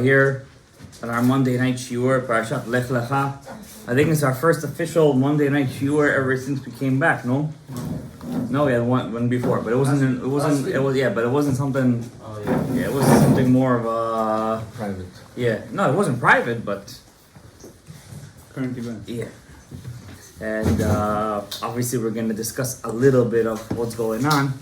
here on our Monday night shiur, Parashat Lech Lecha. I think it's our first official Monday night shiur ever since we came back. No, we had one before, but it wasn't. But it wasn't something. Oh yeah. Yeah, it was something more of a Private. Yeah, no, it wasn't private, but Current event. yeah. And obviously, we're going to discuss a little bit of what's going on.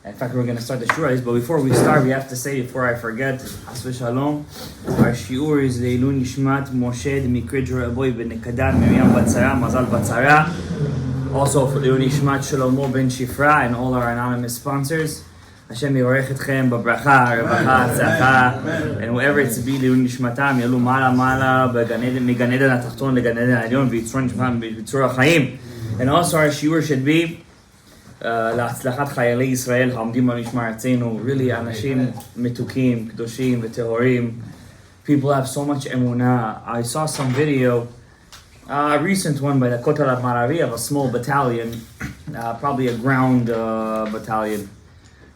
In fact, we're going to start the shiur. But before we start, we have to say, before I forget, Rav Shalom, our shiur is Leilun Nishmat Moshe Mikrid Raboy Ben Nekadam Miriam Batzara Mazal Batzara. Also for Leilun Nishmat Shlomo Ben Shifra and all our anonymous sponsors. Hashem yivarech etchem b'bracha, revacha, tzlacha, and whoever it's be Leilun Nishmatam yalu mala mala mgan eden hatachton legan eden ha'elyon v'yitzron nishmatam b'tzur ha'chaim. And also our shiur should be להצלחת חיילי ישראל העומדים על משמר ארצנו. Really, אנשים מתוקים, קדושים וטהורים. People have so much emunah. I saw some video, a recent one by the Kotel HaMaravi of a small battalion, probably a ground battalion,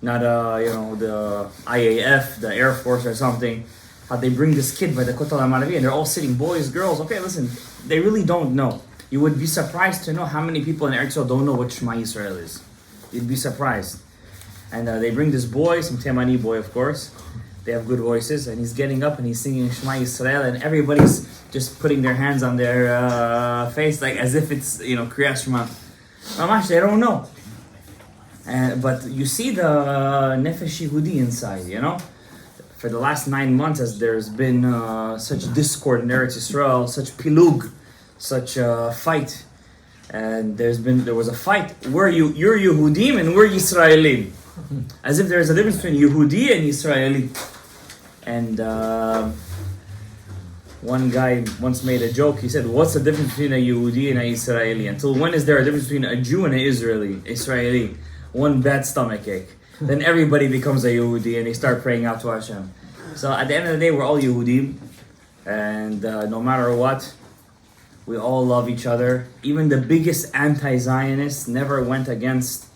not the IAF, the Air Force or something. How they bring this kid by the Kotel HaMaravi and they're all sitting, boys, girls. Okay, listen, they really don't know. You would be surprised to know how many people in Eretz Yisrael don't know what Shema Yisrael is. You'd be surprised. And they bring this boy, some Temani boy, of course. They have good voices, and he's getting up and he's singing Shema Yisrael, and everybody's just putting their hands on their face, like as if it's Kriyas Shema. Mamash, they don't know. But you see the Nefesh Yehudi inside, For the last 9 months, as there's been such discord in Eretz Yisrael, such pilug, such a fight, and there was a fight. You're Yehudim and we're Yisraelim, as if there's a difference between Yehudi and Yisraeli. And one guy once made a joke. He said, "What's the difference between a Yehudi and a Yisraeli? Until when is there a difference between a Jew and an Israeli? One bad stomach ache, then everybody becomes a Yehudi and they start praying out to Hashem. So at the end of the day, we're all Yehudim, and no matter what, we all love each other. Even the biggest anti-Zionists never went against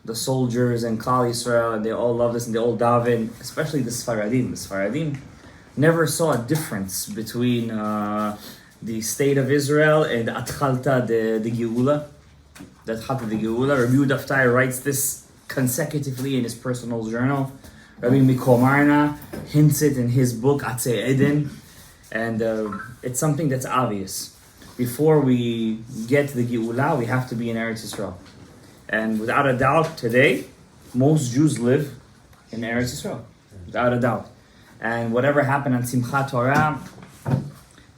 the soldiers and Klal Yisrael, and they all love this and they all daven, especially the Sfaradim. The Sfaradim never saw a difference between the state of Israel and Atchalta the Geula. The Atchalta the Geula. Rabbi Yehuda writes this consecutively in his personal journal. Rabbi Mikomarna hints it in his book Atzei Eden, and it's something that's obvious. Before we get to the Geula, we have to be in Eretz Yisrael. And without a doubt, today, most Jews live in Eretz Yisrael. Without a doubt. And whatever happened on Simchat Torah,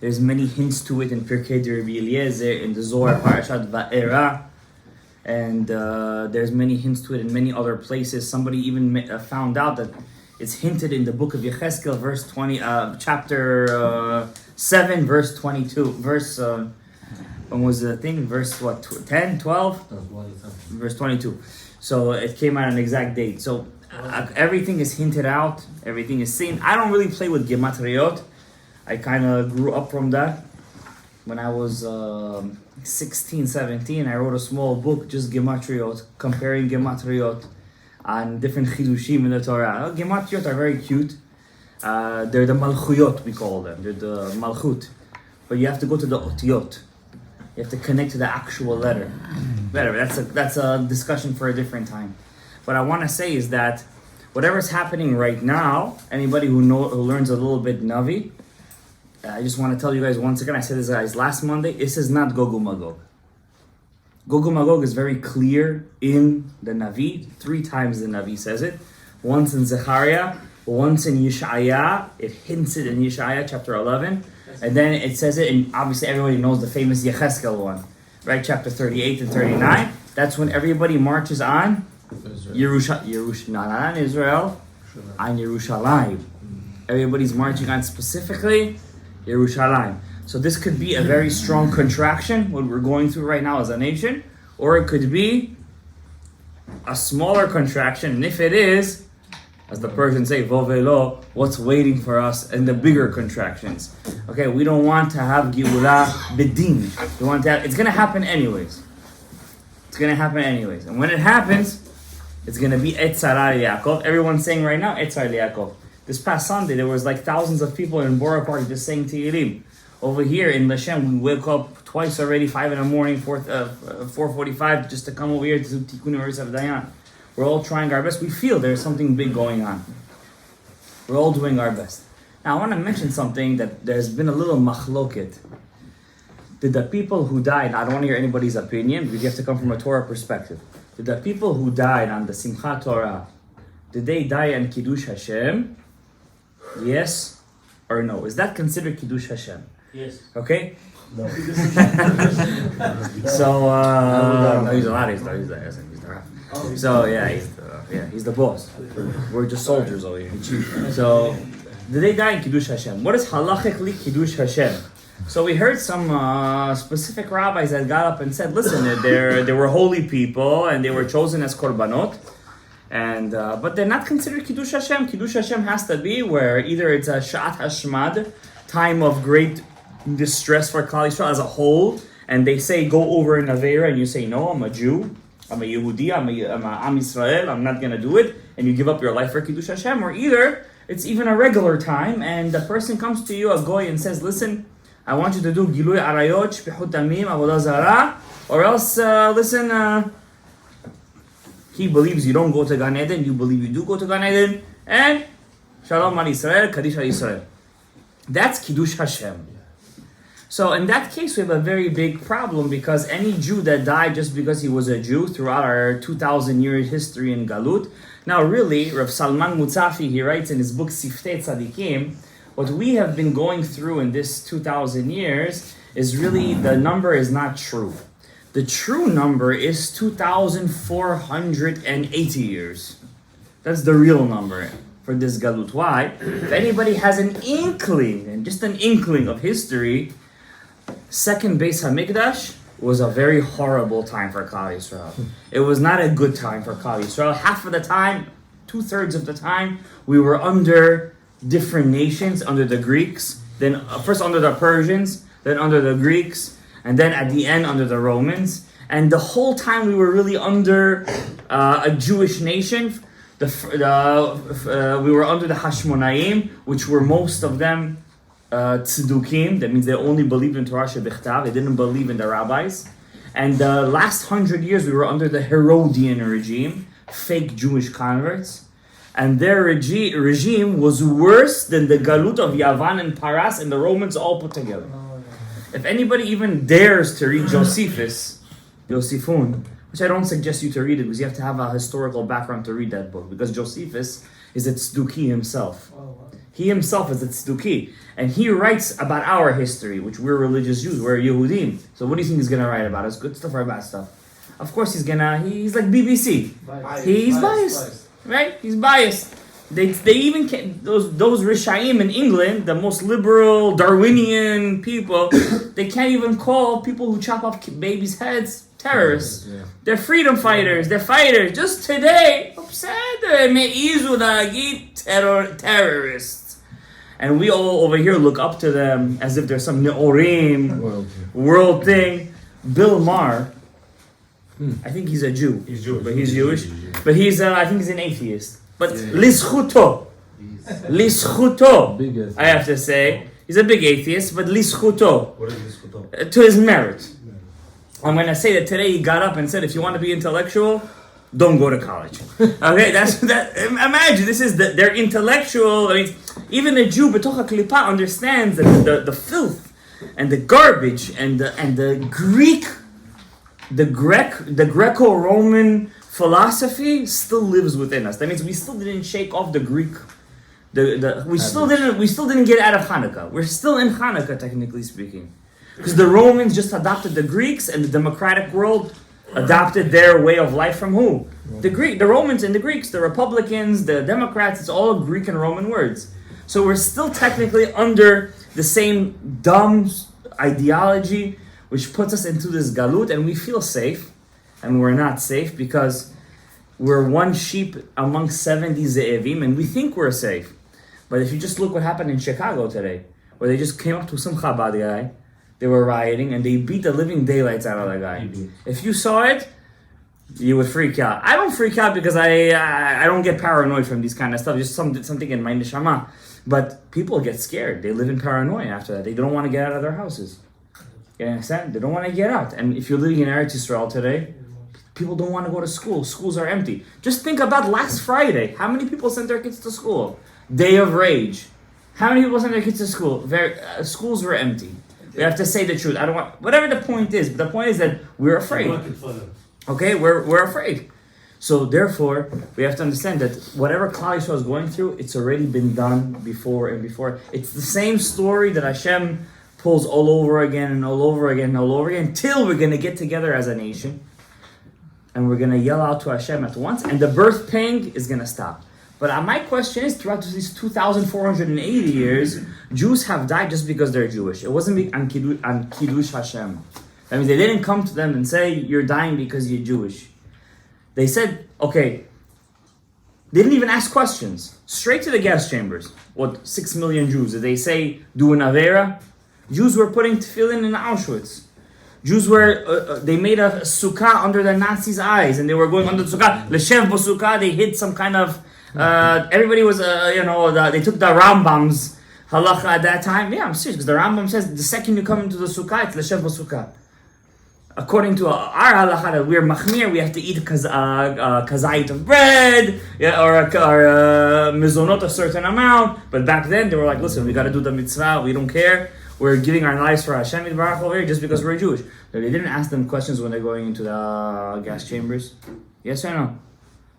there's many hints to it in Pirkei de Rabbi Eliezer, in the Zohar, Parashat Va'era. And there's many hints to it in many other places. Somebody even found out that it's hinted in the book of Yecheskel, verse 20, chapter 7, verse 22. When was the thing? Verse what? 10, 12? Verse 22. So it came out an exact date. So everything is hinted out. Everything is seen. I don't really play with Gematriot. I kind of grew up from that. When I was 16, 17, I wrote a small book, just Gematriot, comparing Gematriot on different Chidushim in the Torah. Gematriot are very cute. They're the Malchuyot, we call them. They're the Malchut. But you have to go to the Otiyot. You have to connect to the actual letter. That's a discussion for a different time. What I want to say is that whatever's happening right now, anybody who learns a little bit Navi, I just want to tell you guys once again, I said this guys last Monday, this is not Gog Magog. Gog Magog is very clear in the Navi. 3 times the Navi says it. Once in Zechariah, once in Yeshaya. It hints it in Yeshaya chapter 11. And then it says it, and obviously everybody knows the famous Yecheskel one, right? Chapter 38 and 39. That's when everybody marches on Yerushalayim, not on Israel, on Yerushalayim. Everybody's marching on specifically Yerushalayim. So this could be a very strong contraction, what we're going through right now as a nation, or it could be a smaller contraction, and if it is, as the Persians say, Vovelo, what's waiting for us in the bigger contractions. Okay, we don't want to have Geula Bedin. We want to have, it's going to happen anyways. And when it happens, it's going to be Etzara Yaakov. Everyone's saying right now, Etzar Yaakov. This past Sunday, there was like thousands of people in Borough Park just saying Tehillim. Over here in Lashem, we wake up twice already, 5 in the morning, 4:45, just to come over here to do Tikkun U'Eretz Dayan. We're all trying our best. We feel there's something big going on. We're all doing our best. Now, I want to mention something that there's been a little machloket. Did the people who died, I don't want to hear anybody's opinion, because you have to come from a Torah perspective. Did the people who died on the Simchat Torah, did they die on Kiddush Hashem? Yes or no? Is that considered Kiddush Hashem? Yes. Okay? No. So, no, he's allowed, he's the Rav. So, he's the boss. We're just soldiers over here. So, did they die in Kiddush Hashem? What is halachically Kiddush Hashem? So we heard some specific rabbis that got up and said, listen, they were holy people and they were chosen as korbanot, and but they're not considered Kiddush Hashem. Kiddush Hashem has to be where either it's a Sha'at Hashmad, time of great distress for Klal Yisrael as a whole, and they say go over in Aveira, and you say no, I'm a Jew, I'm a Yehudi, I'm a Am Yisrael, I'm not gonna do it, and you give up your life for Kiddush Hashem, or either it's even a regular time, and the person comes to you, a goy, and says, listen, I want you to do Gilui Arayot, Shpichut Damim, Avodah Zarah, or else, he believes you don't go to Gan Eden, you believe you do go to Gan Eden, and Shalom Al Yisrael, Kaddish Al Yisrael. That's Kiddush Hashem. So in that case, we have a very big problem, because any Jew that died just because he was a Jew throughout our 2,000-year history in Galut. Now really, Rav Salman Mutzafi, he writes in his book Siftei Tzadikim, what we have been going through in this 2,000 years is really, the number is not true. The true number is 2,480 years. That's the real number for this Galut. Why? If anybody has an inkling, and just an inkling of history, second Beis HaMikdash was a very horrible time for Klal Yisrael. It was not a good time for Klal Yisrael. Half of the time, 2/3 of the time, we were under different nations, under the Greeks, then first under the Persians, then under the Greeks, and then at the end under the Romans. And the whole time we were really under a Jewish nation. We were under the Hashmonaim, which were most of them Tzedukim. That means they only believed in Torah Shebichtav. They didn't believe in the rabbis. And the last 100 years we were under the Herodian regime, fake Jewish converts. And their regime was worse than the Galut of Yavan and Paras and the Romans all put together. If anybody even dares to read Josephus, which I don't suggest you to read it, because you have to have a historical background to read that book, because Josephus is a Tzduki himself. He himself is a Tzduki. And he writes about our history, which we're religious Jews, we're Yehudim. So what do you think he's going to write about? It's good stuff or bad stuff? Of course he's like BBC. He's biased. Right? He's biased. They even can't, those Rishaim in England, the most liberal Darwinian people, they can't even call people who chop off babies' heads terrorists. Yeah. They're freedom fighters. They're fighters. Just today, terrorists. And we all over here look up to them as if there's some Ne'orim world thing. Bill Maher, I think he's a Jew. He's Jewish. But he's Jewish. But I think he's an atheist. But Lizchuto, I have to say, he's a big atheist, but Lizchuto. What is Lizchuto? To his merit. I'm going to say that today he got up and said, if you want to be intellectual, don't go to college. Okay, that's that. Imagine, this is their intellectual. I mean, even a Jew, betocha klipa, understands that the filth and the garbage and the Greco-Roman philosophy still lives within us. That means we still didn't shake off the Greek. We still didn't get out of Hanukkah. We're still in Hanukkah, technically speaking, because the Romans just adopted the Greeks, and the democratic world adopted their way of life from who? The Romans and the Greeks, the Republicans, the Democrats. It's all Greek and Roman words. So we're still technically under the same dumb ideology, which puts us into this galut, and we feel safe. And we're not safe because we're one sheep among 70 ze'evim, and we think we're safe. But if you just look what happened in Chicago today, where they just came up to some Chabad guy, they were rioting, and they beat the living daylights out of that guy. If you saw it, You would freak out. I don't freak out because I don't get paranoid from these kind of stuff. Just something in my neshama. But people get scared. They live in paranoia after that. They don't want to get out of their houses. You understand? They don't want to get out. And if you're living in Eretz Yisrael today, people don't want to go to school. Schools are empty. Just think about last Friday. How many people sent their kids to school? Day of Rage. How many people sent their kids to school? Schools were empty. We have to say the truth. I don't want whatever the point is, but the point is that we're afraid. Okay, we're afraid. So therefore, we have to understand that whatever Klal Yisrael is going through, it's already been done before and before. It's the same story that Hashem pulls all over again and all over again and all over again until we're going to get together as a nation and we're going to yell out to Hashem at once and the birth pang is going to stop. But my question is, throughout these 2,480 years, Jews have died just because they're Jewish. It wasn't on Kiddush Hashem. That means they didn't come to them and say, you're dying because you're Jewish. They said, okay, they didn't even ask questions. Straight to the gas chambers. What, 6 million Jews? Did they say, do an Avera? Jews were putting tefillin in Auschwitz. Jews were, they made a sukkah under the Nazis' eyes, and they were going under the sukkah. L'shev b'sukkah, they hid some kind of, everybody was, they took the Rambam's halacha at that time. Yeah, I'm serious, because the Rambam says, the second you come into the sukkah, it's l'shev b'sukkah. According to our halacha, that we're machmir, we have to eat kazait of bread, or mizonot a certain amount. But back then, they were like, listen, we got to do the mitzvah, we don't care. We're giving our lives for Hashem Yitbarach over here just because we're Jewish. They didn't ask them questions when they're going into the gas chambers. Yes or no?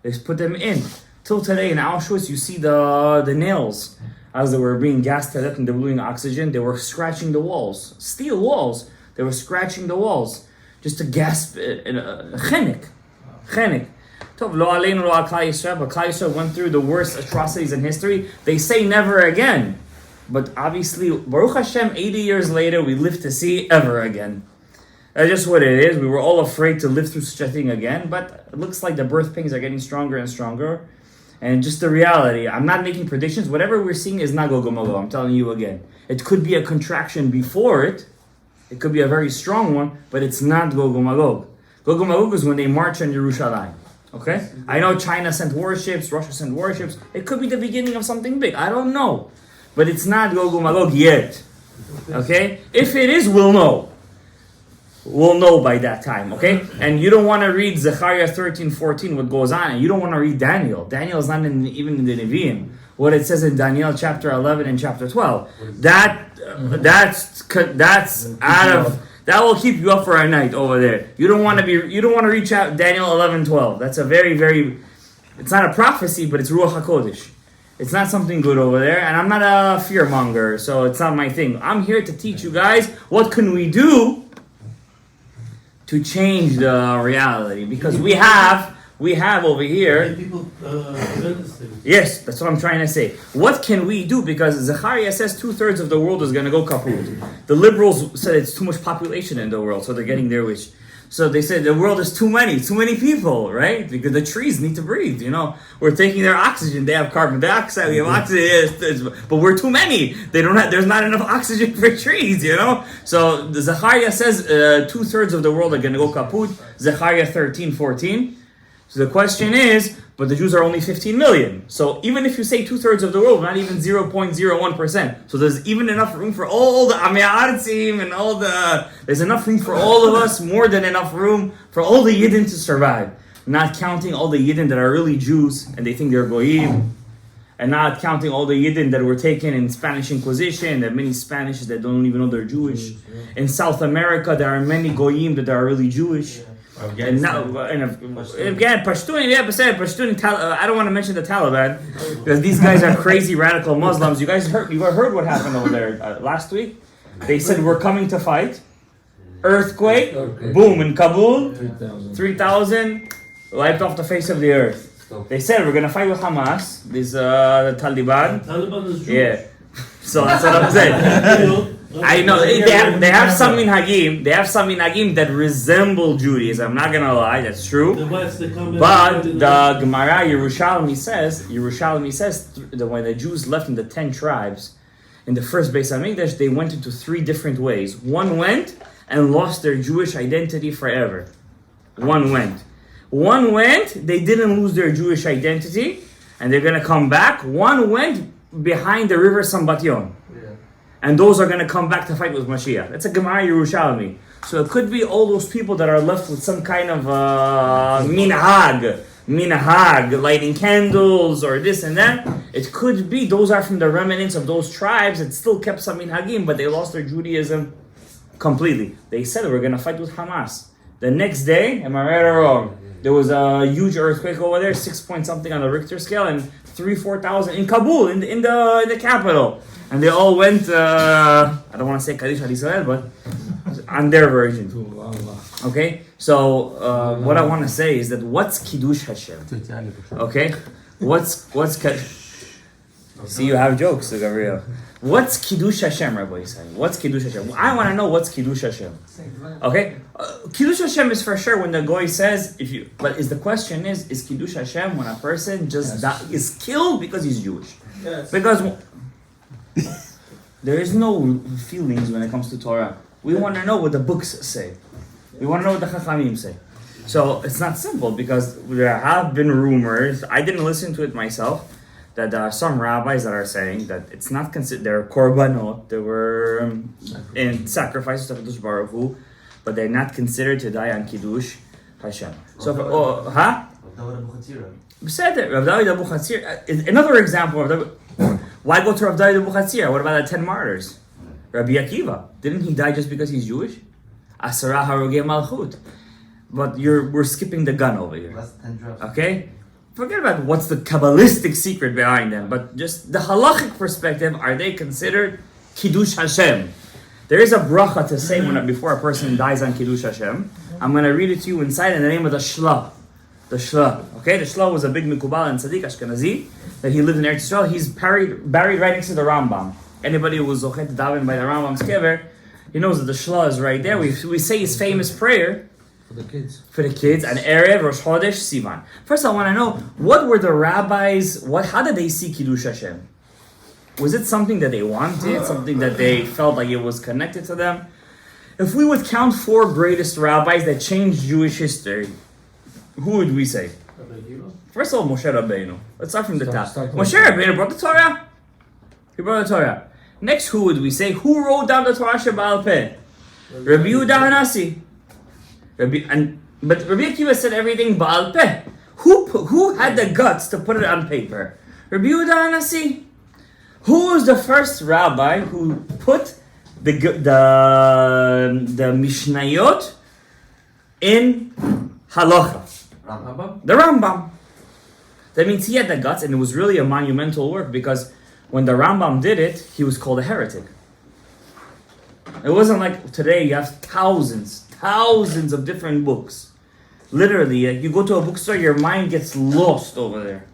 They put them in. Till today in Auschwitz, you see the nails. As they were being gassed to death and they were losing oxygen, they were scratching the walls. Steel walls. They were scratching the walls. Just to gasp chenik. Tov, lo aleinu lo al Klal Yisrael, but Klal Yisrael went through the worst atrocities in history. They say never again. But obviously, Baruch Hashem, 80 years later, we live to see ever again. That's just what it is. We were all afraid to live through such a thing again, but it looks like the birth pangs are getting stronger and stronger. And just the reality, I'm not making predictions. Whatever we're seeing is not Gog Magog, I'm telling you again. It could be a contraction before it. It could be a very strong one, but it's not Gog Magog. Gog Magog is when they march on Yerushalayim. Okay? I know China sent warships, Russia sent warships. It could be the beginning of something big. I don't know. But it's not Gog Magog yet. Okay? If it is, we'll know. We'll know by that time, okay? And you don't want to read Zechariah 13:14, what goes on, and you don't want to read Daniel. Daniel is not even in the Nevi'im. What it says in Daniel chapter 11 and chapter 12. That's out of, that will keep you up for a night over there. You don't want to reach out Daniel 11:12. That's a very, very, it's not a prophecy, but it's Ruach HaKodesh. It's not something good over there, and I'm not a fear monger, so it's not my thing. I'm here to teach you guys what can we do to change the reality, because we have over here. Yes, that's what I'm trying to say. What can we do? Because Zechariah says 2/3 of the world is going to go kaput. The liberals said it's too much population in the world, so they're getting their wish. So they said the world is too many people, right? Because the trees need to breathe, We're taking their oxygen. They have carbon dioxide, we have oxygen, but we're too many. There's not enough oxygen for trees, So the Zechariah says 2/3 of the world are going to go kaput. Zechariah 13:14. So the question is, but the Jews are only 15 million. So even if you say 2/3 of the world, not even 0.01%. So there's even enough room for all the Amei Ha'aretzim and there's enough room for all of us, more than enough room for all the Yidden to survive. Not counting all the Yidden that are really Jews and they think they're Goyim. And not counting all the Yidden that were taken in Spanish Inquisition. There are many Spanish that don't even know they're Jewish. In South America, there are many Goyim that are really Jewish. And now, again, Pashtun, I don't want to mention the Taliban because these guys are crazy radical Muslims. You guys heard what happened over there last week? They said we're coming to fight. Earthquake, boom in Kabul, 3,000 wiped off the face of the earth. They said we're gonna fight with Hamas. The Taliban. Taliban is Jewish. Yeah. So that's what I'm saying. I know they have some minhagim. They have some minhagim that resemble Judaism. I'm not gonna lie, that's true. But the Gemara Yerushalmi says that when the Jews left in the 10 tribes, in the first Beis Hamikdash, they went into 3 different ways. One went and lost their Jewish identity forever. One went. One went, they didn't lose their Jewish identity, and they're going to come back. One went behind the river Sambatyon. And those are going to come back to fight with Mashiach. It's a Gemara Yerushalmi. So it could be all those people that are left with some kind of minhag, lighting candles or this and that. It could be those are from the remnants of those tribes that still kept some minhagim, but they lost their Judaism completely. They said we're going to fight with Hamas. The next day, am I right or wrong? There was a huge earthquake over there, 6 point something on the Richter scale, and 3,000-4,000 in Kabul, in the capital. And they all went, I don't want to say Kaddish Al Israel, but on their version. Okay? So, what I want to say is that what's Kiddush Hashem? Okay? What's See, you have jokes, Gabriel. What's Kiddush Hashem, Rabbi Yisrael? What's Kiddush Hashem? I want to know what's Kiddush Hashem. Okay? Kiddush Hashem is for sure when the goy says, but the question is Kiddush Hashem when a person just is killed because he's Jewish? Yes. Because there is no feelings when it comes to Torah. We want to know what the books say. We want to know what the Chachamim say. So it's not simple because there have been rumors, I didn't listen to it myself, that there are some rabbis that are saying that it's not considered, they're korbanot, they were in sacrifices to Kadosh Baruch Hu, but they're not considered to die on Kiddush Hashem. So, another example, why go to Rav David Abu Chatzir? What about the 10 martyrs? Rabbi Akiva, didn't he die just because he's Jewish? Asara Harogei Malchut. But we're skipping the gun over here. Okay? Forget about what's the Kabbalistic secret behind them, but just the halachic perspective, are they considered Kiddush Hashem? There is a bracha to say before a person dies on Kiddush Hashem. I'm going to read it to you inside in the name of the Shla. The Shla. Okay? The Shla was a big Mikubal and Tzaddik Ashkenazi that he lived in Eretz Yisrael. He's buried right next to the Rambam. Anybody who was zochet to daven by the Rambam's kever, he knows that the Shla is right there. We say his famous prayer for the kids, and Erev Rosh Chodesh Sivan. First, I want to know, what were the rabbis? How did they see Kiddush Hashem? Was it something that they wanted? Something that they felt like it was connected to them? If we would count 4 greatest rabbis that changed Jewish history, who would we say? First of all, Moshe Rabbeinu. Let's start from the top. Moshe Rabbeinu brought the Torah. He brought the Torah. Next, who would we say? Who wrote down the Torah Shebaal Peh? Rabbi Yehuda Hanasi. But Rabbi Akiva said everything Baal Peh. Who had the guts to put it on paper? Rabbi Yehuda Hanasi. Who was the first rabbi who put the Mishnayot in halacha? The Rambam. That means he had the guts, and it was really a monumental work because when the Rambam did it, he was called a heretic. It wasn't like today you have thousands of different books. Literally, you go to a bookstore, your mind gets lost over there.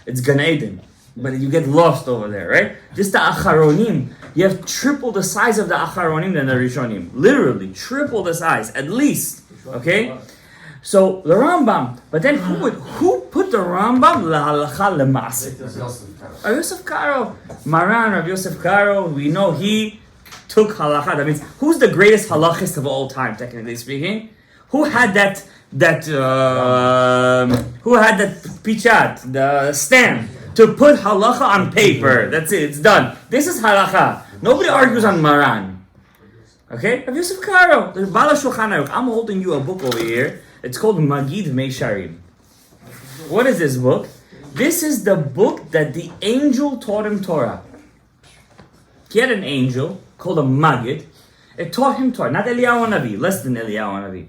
It's Gan Eden, but you get lost over there, right? Just the Acharonim, you have triple the size of the Acharonim than the Rishonim. Literally, triple the size, at least. Okay? So, the Rambam, but then who put the Rambam lahalacha lema'aseh? Rav Yosef Karo. Maran, Rav Yosef Karo, we know he took halacha. That means, who's the greatest halachist of all time, technically speaking? Who had that pichat, the stamp, to put halacha on paper? That's it, it's done. This is halacha. Nobody argues on Maran. Okay? Rav Yosef Karo, the Bala Shulchan Aruch. I'm holding you a book over here. It's called Magid Meisharim. What is this book? This is the book that the angel taught him Torah. He had an angel called a Magid. It taught him Torah. Not Eliyahu Navi, less than Eliyahu Navi.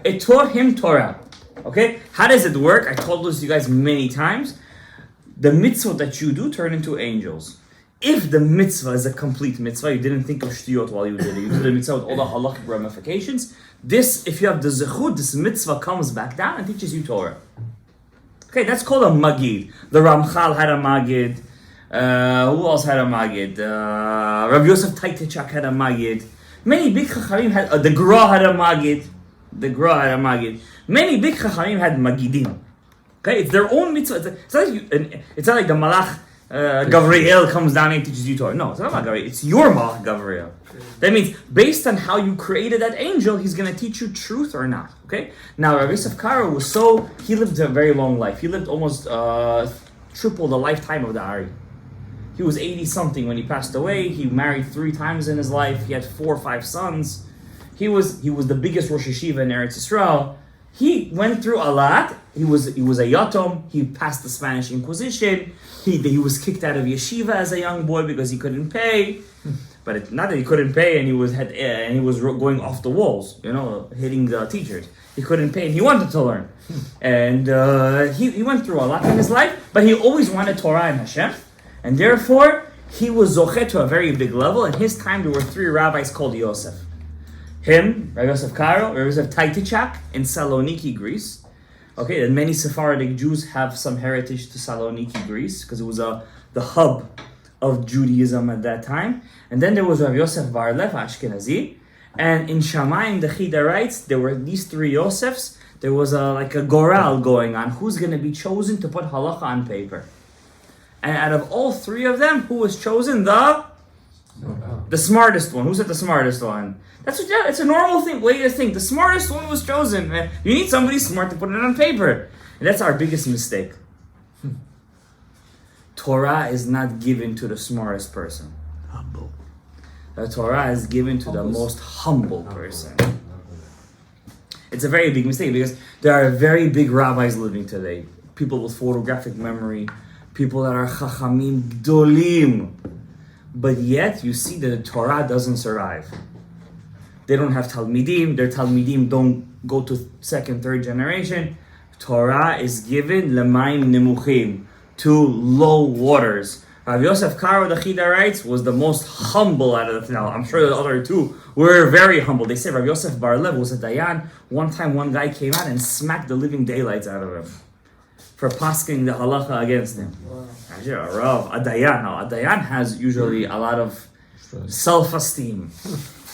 It taught him Torah. Okay? How does it work? I told this to you guys many times. The mitzvah that you do turn into angels. If the mitzvah is a complete mitzvah, you didn't think of shtiyot while you did it. You did the mitzvah with all the halachic ramifications. This, if you have the zechut, this mitzvah comes back down and teaches you Torah. Okay, that's called a magid. The Ramchal had a magid. Who else had a magid? Rav Yosef Taitichak had a magid. Many big chachamim had. The Gra had a magid. Many big chachamim had magidim. Okay, it's their own mitzvah. It's not like the malach Gabriel comes down and teaches you Torah. No, it's not about Gabriel. It's your Malach Gabriel. That means based on how you created that angel, he's going to teach you truth or not. Okay. Now Rav Yosef Karo he lived a very long life. He lived almost triple the lifetime of the Ari. He was 80 something when he passed away. He married 3 times in his life. He had 4 or 5 sons. He was the biggest Rosh Yeshiva in Eretz Yisrael. He went through a lot. He was a yatom. He passed the Spanish Inquisition. He was kicked out of yeshiva as a young boy because he couldn't pay. But not that he couldn't pay, and he was going off the walls, hitting the teachers. He couldn't pay, and he wanted to learn. And he went through a lot in his life, but he always wanted Torah and Hashem, and therefore he was zochet to a very big level. In his time, there were 3 rabbis called Yosef. Him, Rav Yosef Karo, Rav Yosef Taitichak in Saloniki, Greece. Okay, and many Sephardic Jews have some heritage to Saloniki, Greece, because it was the hub of Judaism at that time. And then there was Rav Yosef Bar Lev, Ashkenazi. And in Shamayim, the Chida writes, there were these 3 Yosefs. There was like a goral going on. Who's going to be chosen to put halacha on paper? And out of all 3 of them, who was chosen? The smartest one. Who said the smartest one? It's a normal way to think. The smartest one was chosen. You need somebody smart to put it on paper. And that's our biggest mistake. Torah is not given to the smartest person. Humble. The Torah is given to the most humble person. It's a very big mistake because there are very big rabbis living today. People with photographic memory. People that are chachamim gdolim. But yet, you see that the Torah doesn't survive. They don't have Talmidim. Their Talmidim don't go to 2nd, 3rd generation. Torah is given l'mayim nemuchim, to low waters. Rav Yosef Karo, the Chida writes, was the most humble out of the... Now, I'm sure the other 2 were very humble. They say Rav Yosef Bar Lev was a dayan. One time, one guy came out and smacked the living daylights out of him for pasking the halacha against him. Wow. A dayan. Now, a dayan has usually a lot of self-esteem.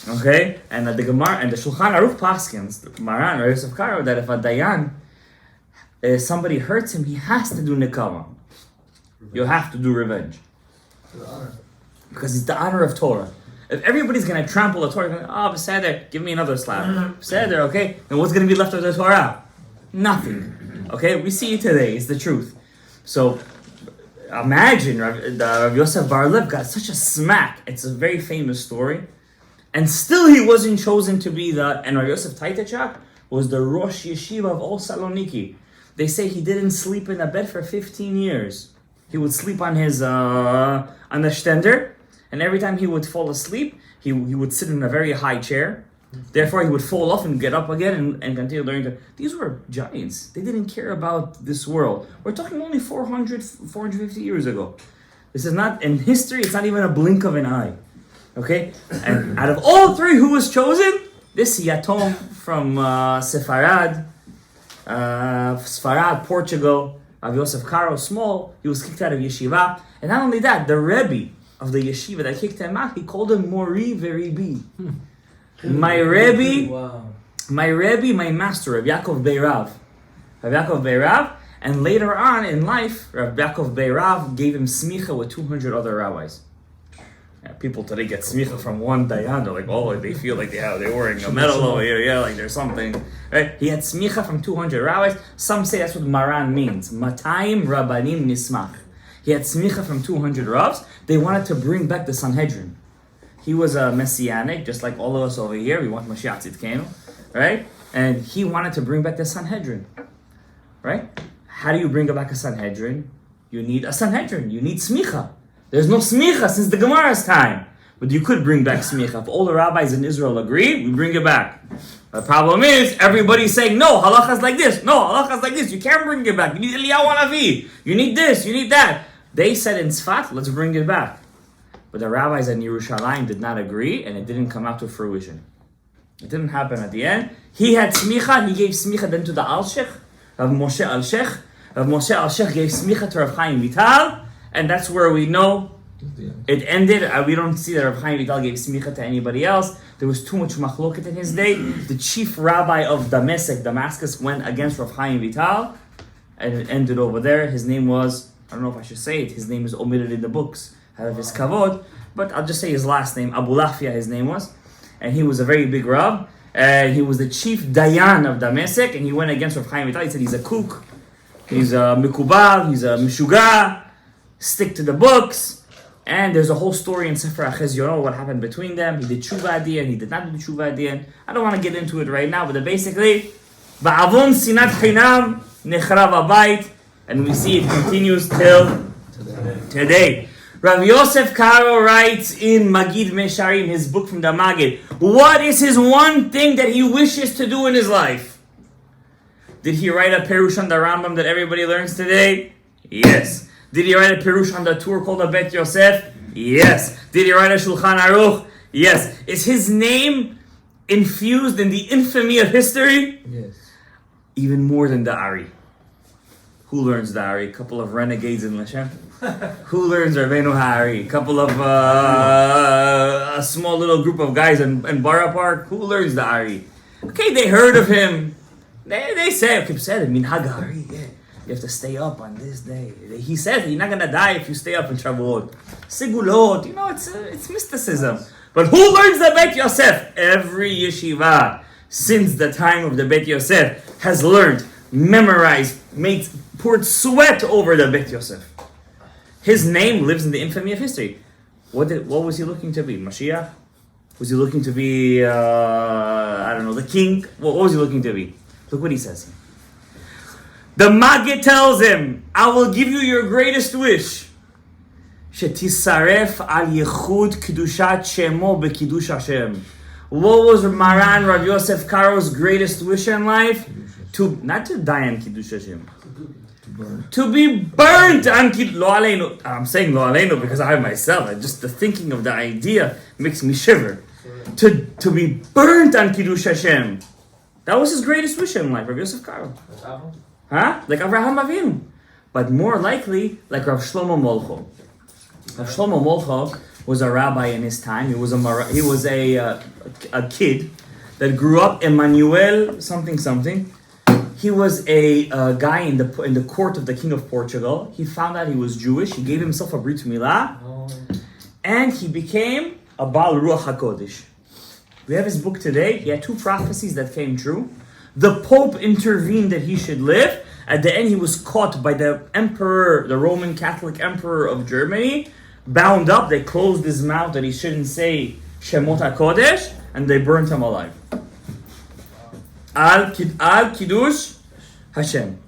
Okay? And the Gemara and the Shulchan Aruch paskins, the Maran, Rav Yosef Karo, that if a dayan, somebody hurts him, he has to do nikama. You have to do revenge. Because it's the honor of Torah. If everybody's going to trample the Torah, Beseder, give me another slap. Beseder, okay? And what's going to be left of the Torah? Nothing. Okay? We see it today. It's the truth. So, imagine Rav Yosef Bar Lev got such a smack. It's a very famous story. And still he wasn't chosen to be and Rav Yosef Taitichak was the Rosh Yeshiva of all Saloniki. They say he didn't sleep in a bed for 15 years. He would sleep on his on the stender, and every time he would fall asleep, he would sit in a very high chair. Therefore, he would fall off and get up again and continue learning. These were giants. They didn't care about this world. We're talking only 450 years ago. This is not, in history, it's not even a blink of an eye. Okay? And out of all 3 who was chosen, this Yatom from Sfarad, Portugal, Rav Yosef Karo, small, he was kicked out of yeshiva. And not only that, the Rebbe of the yeshiva that kicked him out, he called him Mori Veribi. My Rebbe, my master, Rav Yaakov Beirav. Rav Yaakov Beirav, and later on in life, Rav Yaakov Beirav gave him smicha with 200 other rabbis. Yeah, people today get smicha from one dayan. They're like, they feel like they're wearing a medal over here. Like there's something. Right? He had smicha from 200 rabbis. Some say that's what Maran means. Matayim Rabbanim Nismach. He had smicha from 200 rabbis. They wanted to bring back the Sanhedrin. He was a messianic, just like all of us over here. We want Mashiach Tzidkenu, right? And he wanted to bring back the Sanhedrin, right? How do you bring back a Sanhedrin? You need a Sanhedrin. You need smicha. There's no smicha since the Gemara's time. But you could bring back smicha. If all the rabbis in Israel agree, we bring it back. The problem is, everybody's saying, no, halacha's like this. No, halacha's like this. You can't bring it back. You need Eliyahu Hanavi. You need this. You need that. They said in Tzfat, let's bring it back. But the rabbis in Yerushalayim did not agree, and it didn't come out to fruition. It didn't happen at the end. He had smicha. He gave smicha then to the Al-Sheikh, Rav Moshe Al-Sheikh. Rav Moshe Al-Sheikh gave smicha to Rav Chaim Vital. And that's where we know it ended. We don't see that Rav Chaim Vital gave smicha to anybody else. There was too much machloket in his day. The chief rabbi of Damascus went against Rav Chaim Vital, and it ended over there. His name was I don't know if I should say it, his name is omitted in the books out of his kavod, but I'll just say his last name, Abu Lafia his name was, and he was a very big Rav, and he was the chief Dayan of Damascus, and he went against Rav Chaim Vital. He said he's a kook, he's a mikubal, he's a mishuga, stick to the books. And there's a whole story in Sefer Achezionot what happened between them. He did tshuva at the end, he did not do tshuva at the end. I don't want to get into it right now, but basically, Ba'avon sinat chinam nechrav habayit, and we see it continues till today. Rav Yosef Karo writes in Magid Mesharim, his book from the Magid, what is his one thing that he wishes to do in his life? Did he write a Perush on the Rambam that everybody learns today? Yes. Did he write a Perush on the tour called the Bet Yosef? Yes. Did he write a Shulchan Aruch? Yes. Is his name infused in the infamy of history? Yes. Even more than the Ari. Who learns the Ari? A couple of renegades in Lashem. Who learns Rabbeinu Hari? A couple of, a small little group of guys in Bara Park. Who learns the Ari? Okay, they heard of him. They say, okay, said Minhag Hari, yeah. You have to stay up on this day. He said you're not gonna die if you stay up in Shavuot. Sigulot, it's mysticism. But who learns the Bet Yosef? Every yeshiva since the time of the Bet Yosef has learned, memorized, poured sweat over the Bet Yosef. His name lives in the infamy of history. What was he looking to be? Mashiach? Was he looking to be the king? What was he looking to be? Look what he says. The Maggid tells him, I will give you your greatest wish. Shetisaref al yichud kedushat shemo bekidush Hashem. What was Maran Rav Yosef Karo's greatest wish in life? Not to die on Kiddush Hashem. To be burnt on Kiddush. Lo aleinu. I'm saying lo aleinu because I myself, just the thinking of the idea makes me shiver. To be burnt on Kiddush Hashem. That was his greatest wish in life, Rav Yosef Karo. Like Avraham Avinu. But more likely, like Rav Shlomo Molcho. Rav Shlomo Molcho was a rabbi in his time. He was a kid that grew up Emmanuel something. He was a guy in the court of the king of Portugal. He found out he was Jewish. He gave himself a brit milah, and he became a Baal Ruach HaKodesh. We have his book today. He had 2 prophecies that came true. The Pope intervened that he should live. At the end, he was caught by the emperor, the Roman Catholic emperor of Germany, bound up. They closed his mouth that he shouldn't say Shemot HaKodesh, and they burnt him alive. Al Kiddush Hashem.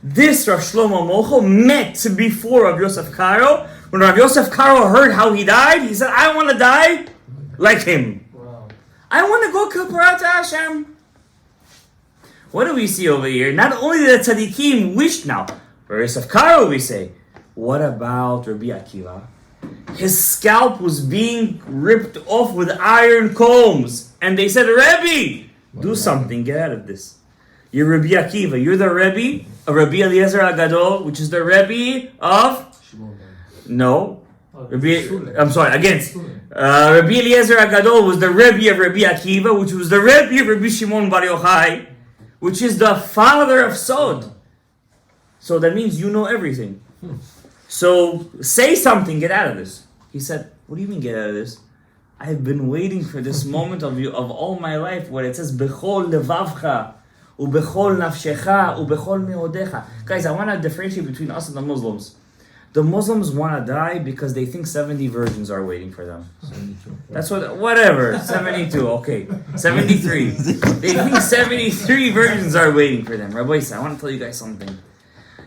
This Rav Shlomo Molcho met before Rav Yosef Karo. When Rav Yosef Karo heard how he died, he said, I want to die like him. Wow. I want to go Kapara to Hashem. What do we see over here? Not only the tzaddikim wished now, Rav Yosef Karo we say, what about Rabbi Akiva? His scalp was being ripped off with iron combs. And they said, Rebbe, do something, get out of this. You're Rabbi Akiva, you're the Rebbe of Rabbi Eliezer HaGadol, which is the Rebbe of... No. I'm sorry, against. Rabbi Eliezer HaGadol was the Rebbe of Rabbi Akiva, which was the Rebbe of Rabbi Shimon Bar Yochai, which is the father of Sod. So that means you know everything. So say something, get out of this. He said, what do you mean get out of this? I have been waiting for this moment of all my life where it says, Bechol levavcha, ubechol nafshecha, ubechol meodecha. Guys, I want to differentiate between us and the Muslims. The Muslims want to die because they think 70 virgins are waiting for them. 72. That's whatever, 72, okay. 73. They think 73 virgins are waiting for them. Rabbi Isa, I want to tell you guys something.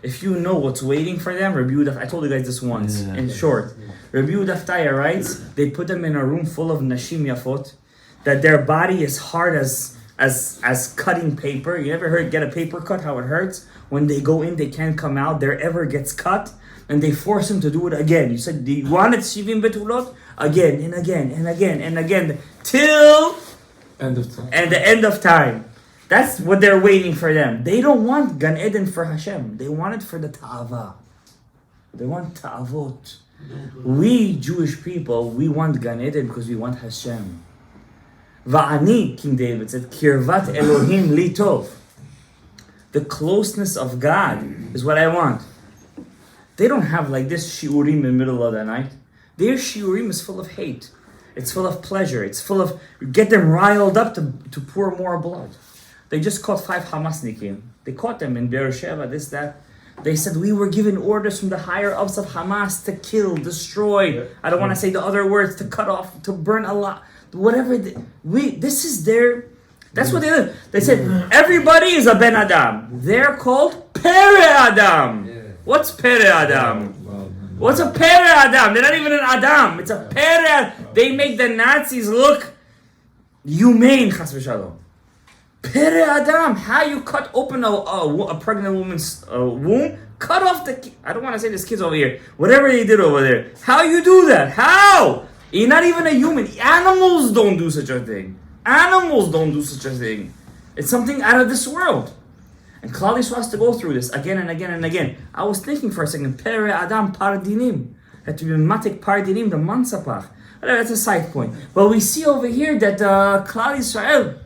If you know what's waiting for them, I told you guys this once, in short. Rabbi Udaftaya writes, they put them in a room full of nashim yafot, that their body is hard as cutting paper. You ever heard get a paper cut, how it hurts? When they go in, they can't come out. Their ever gets cut, and they force him to do it again. You said, do you want it, Shivim Betulot? Again, and again, and again, and again, till end of time. And the end of time. That's what they're waiting for them. They don't want Gan Eden for Hashem. They want it for the Ta'ava. They want Ta'avot. We, Jewish people, we want Gan Eden because we want Hashem. Va'ani, King David said, Kirvat Elohim li tov. The closeness of God is what I want. They don't have like this shiurim in the middle of the night. Their shiurim is full of hate. It's full of pleasure. It's full of get them riled up to pour more blood. They just caught 5 Hamasnikim. They caught them in Beersheba, this, that. They said, we were given orders from the higher ups of Hamas to kill, destroy. I don't want to say the other words, to cut off, to burn a lot. Whatever. This is their, that's what they did. They said, everybody is a Ben Adam. They're called Pere Adam. What's Pere Adam? What's a Pere Adam? They're not even an Adam. It's a Pere. They make the Nazis look humane, chas v'shalom. Pere Adam, how you cut open a pregnant woman's womb, cut off the, I don't want to say this kid's over here, whatever they did over there. How you do that? How? You're not even a human. Animals don't do such a thing. Animals don't do such a thing. It's something out of this world. And Klal Yisrael has to go through this again and again and again. I was thinking for a second, Pere Adam Pardinim. Had to be Matik Pardinim, the Mansapach. That's a side point. But we see over here that Klal Yisrael,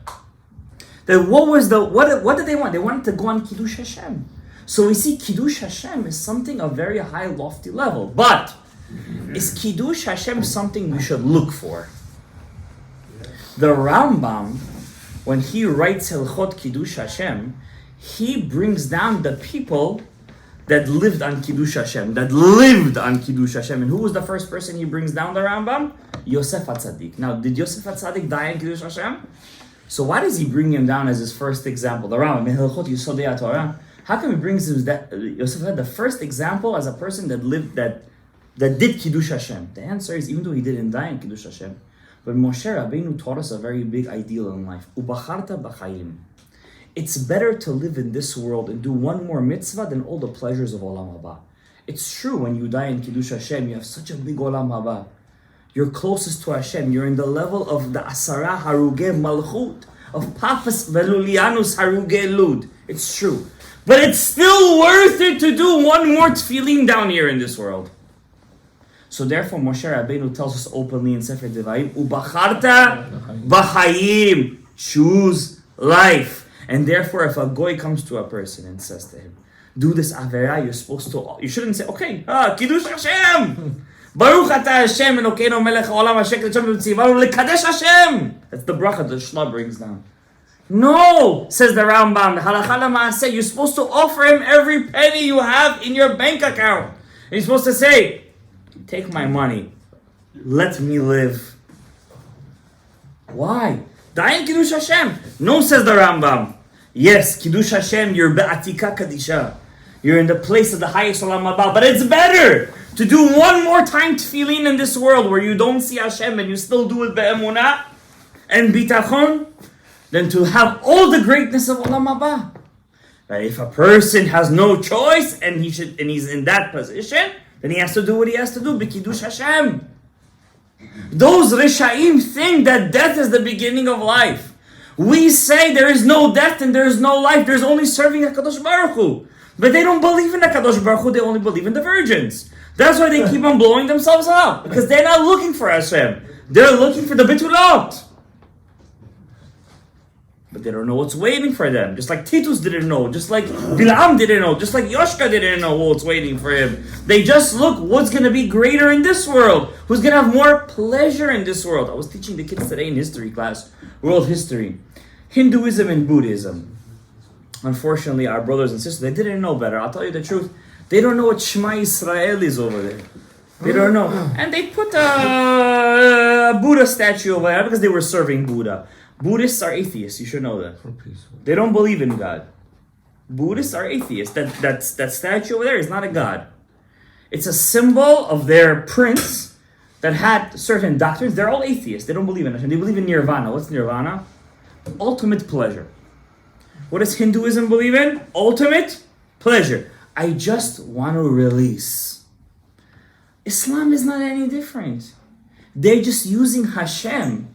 that what did they want? They wanted to go on Kiddush Hashem. So we see Kiddush Hashem is something of very high, lofty level. But is Kiddush Hashem something we should look for? The Rambam, when he writes Hilchot Kiddush Hashem, he brings down the people that lived on Kiddush Hashem, And who was the first person he brings down, the Rambam? Yosef HaTzadik. Now, did Yosef HaTzadik die in Kiddush Hashem? So why does he bring him down as his first example? The Rambam, in Hilchot Yesodei Torah, how come he brings that Yosef had the first example as a person that lived, that did Kiddush Hashem? The answer is, even though he didn't die in Kiddush Hashem, but Moshe Rabbeinu taught us a very big ideal in life. Ubacharta b'chayim. It's better to live in this world and do one more mitzvah than all the pleasures of Olam Haba. It's true, when you die in Kiddush Hashem, you have such a big Olam Haba. You're closest to Hashem. You're in the level of the Asara Haruge Malchut, of Papas Velulianus Haruge Lud. It's true. But it's still worth it to do one more tefillin down here in this world. So therefore, Moshe Rabbeinu tells us openly in Sefer Devarim, Ubacharta b'chayim, choose life. And therefore, if a goy comes to a person and says to him, do this avera, you're supposed to, you shouldn't say, okay, Kiddush Hashem, Baruch atah Hashem, Elokeinu melech haolam hashek l'shem v'tzivanu l'kadesh Hashem. That's the bracha the Shla brings down. No, says the Rambam, the halakha l'maaseh, you're supposed to offer him every penny you have in your bank account. And you're supposed to say, take my money, let me live. Why? Die in Kiddush Hashem. No, says the Rambam. Yes, Kiddush Hashem, you're be'atika kadisha. You're in the place of the highest olam haba. But it's better to do one more time tefillin in this world where you don't see Hashem and you still do it be'emunah and bitachon than to have all the greatness of olam haba. But if a person has no choice and he's in that position, then he has to do what he has to do, b'kiddush Hashem. Those Rishaim think that death is the beginning of life. We say there is no death and there is no life. There's only serving HaKadosh Baruch Hu. But they don't believe in HaKadosh Baruch Hu. They only believe in the virgins. That's why they keep on blowing themselves up. Because they're not looking for Hashem. They're looking for the Bitulot. But they don't know what's waiting for them. Just like Titus didn't know. Just like Bilam didn't know. Just like Yoshka didn't know what's waiting for him. They just look what's going to be greater in this world. Who's going to have more pleasure in this world. I was teaching the kids today in history class. World history. Hinduism and Buddhism. Unfortunately, our brothers and sisters, they didn't know better. I'll tell you the truth. They don't know what Shema Yisrael is over there. They don't know. And they put a Buddha statue over there because they were serving Buddha. Buddhists are atheists, you should know that. They don't believe in God. Buddhists are atheists. That statue over there is not a God. It's a symbol of their prince that had certain doctrines. They're all atheists. They don't believe in it. And they believe in nirvana. What's nirvana? Ultimate pleasure. What does Hinduism believe in? Ultimate pleasure. I just want to release. Islam is not any different. They're just using Hashem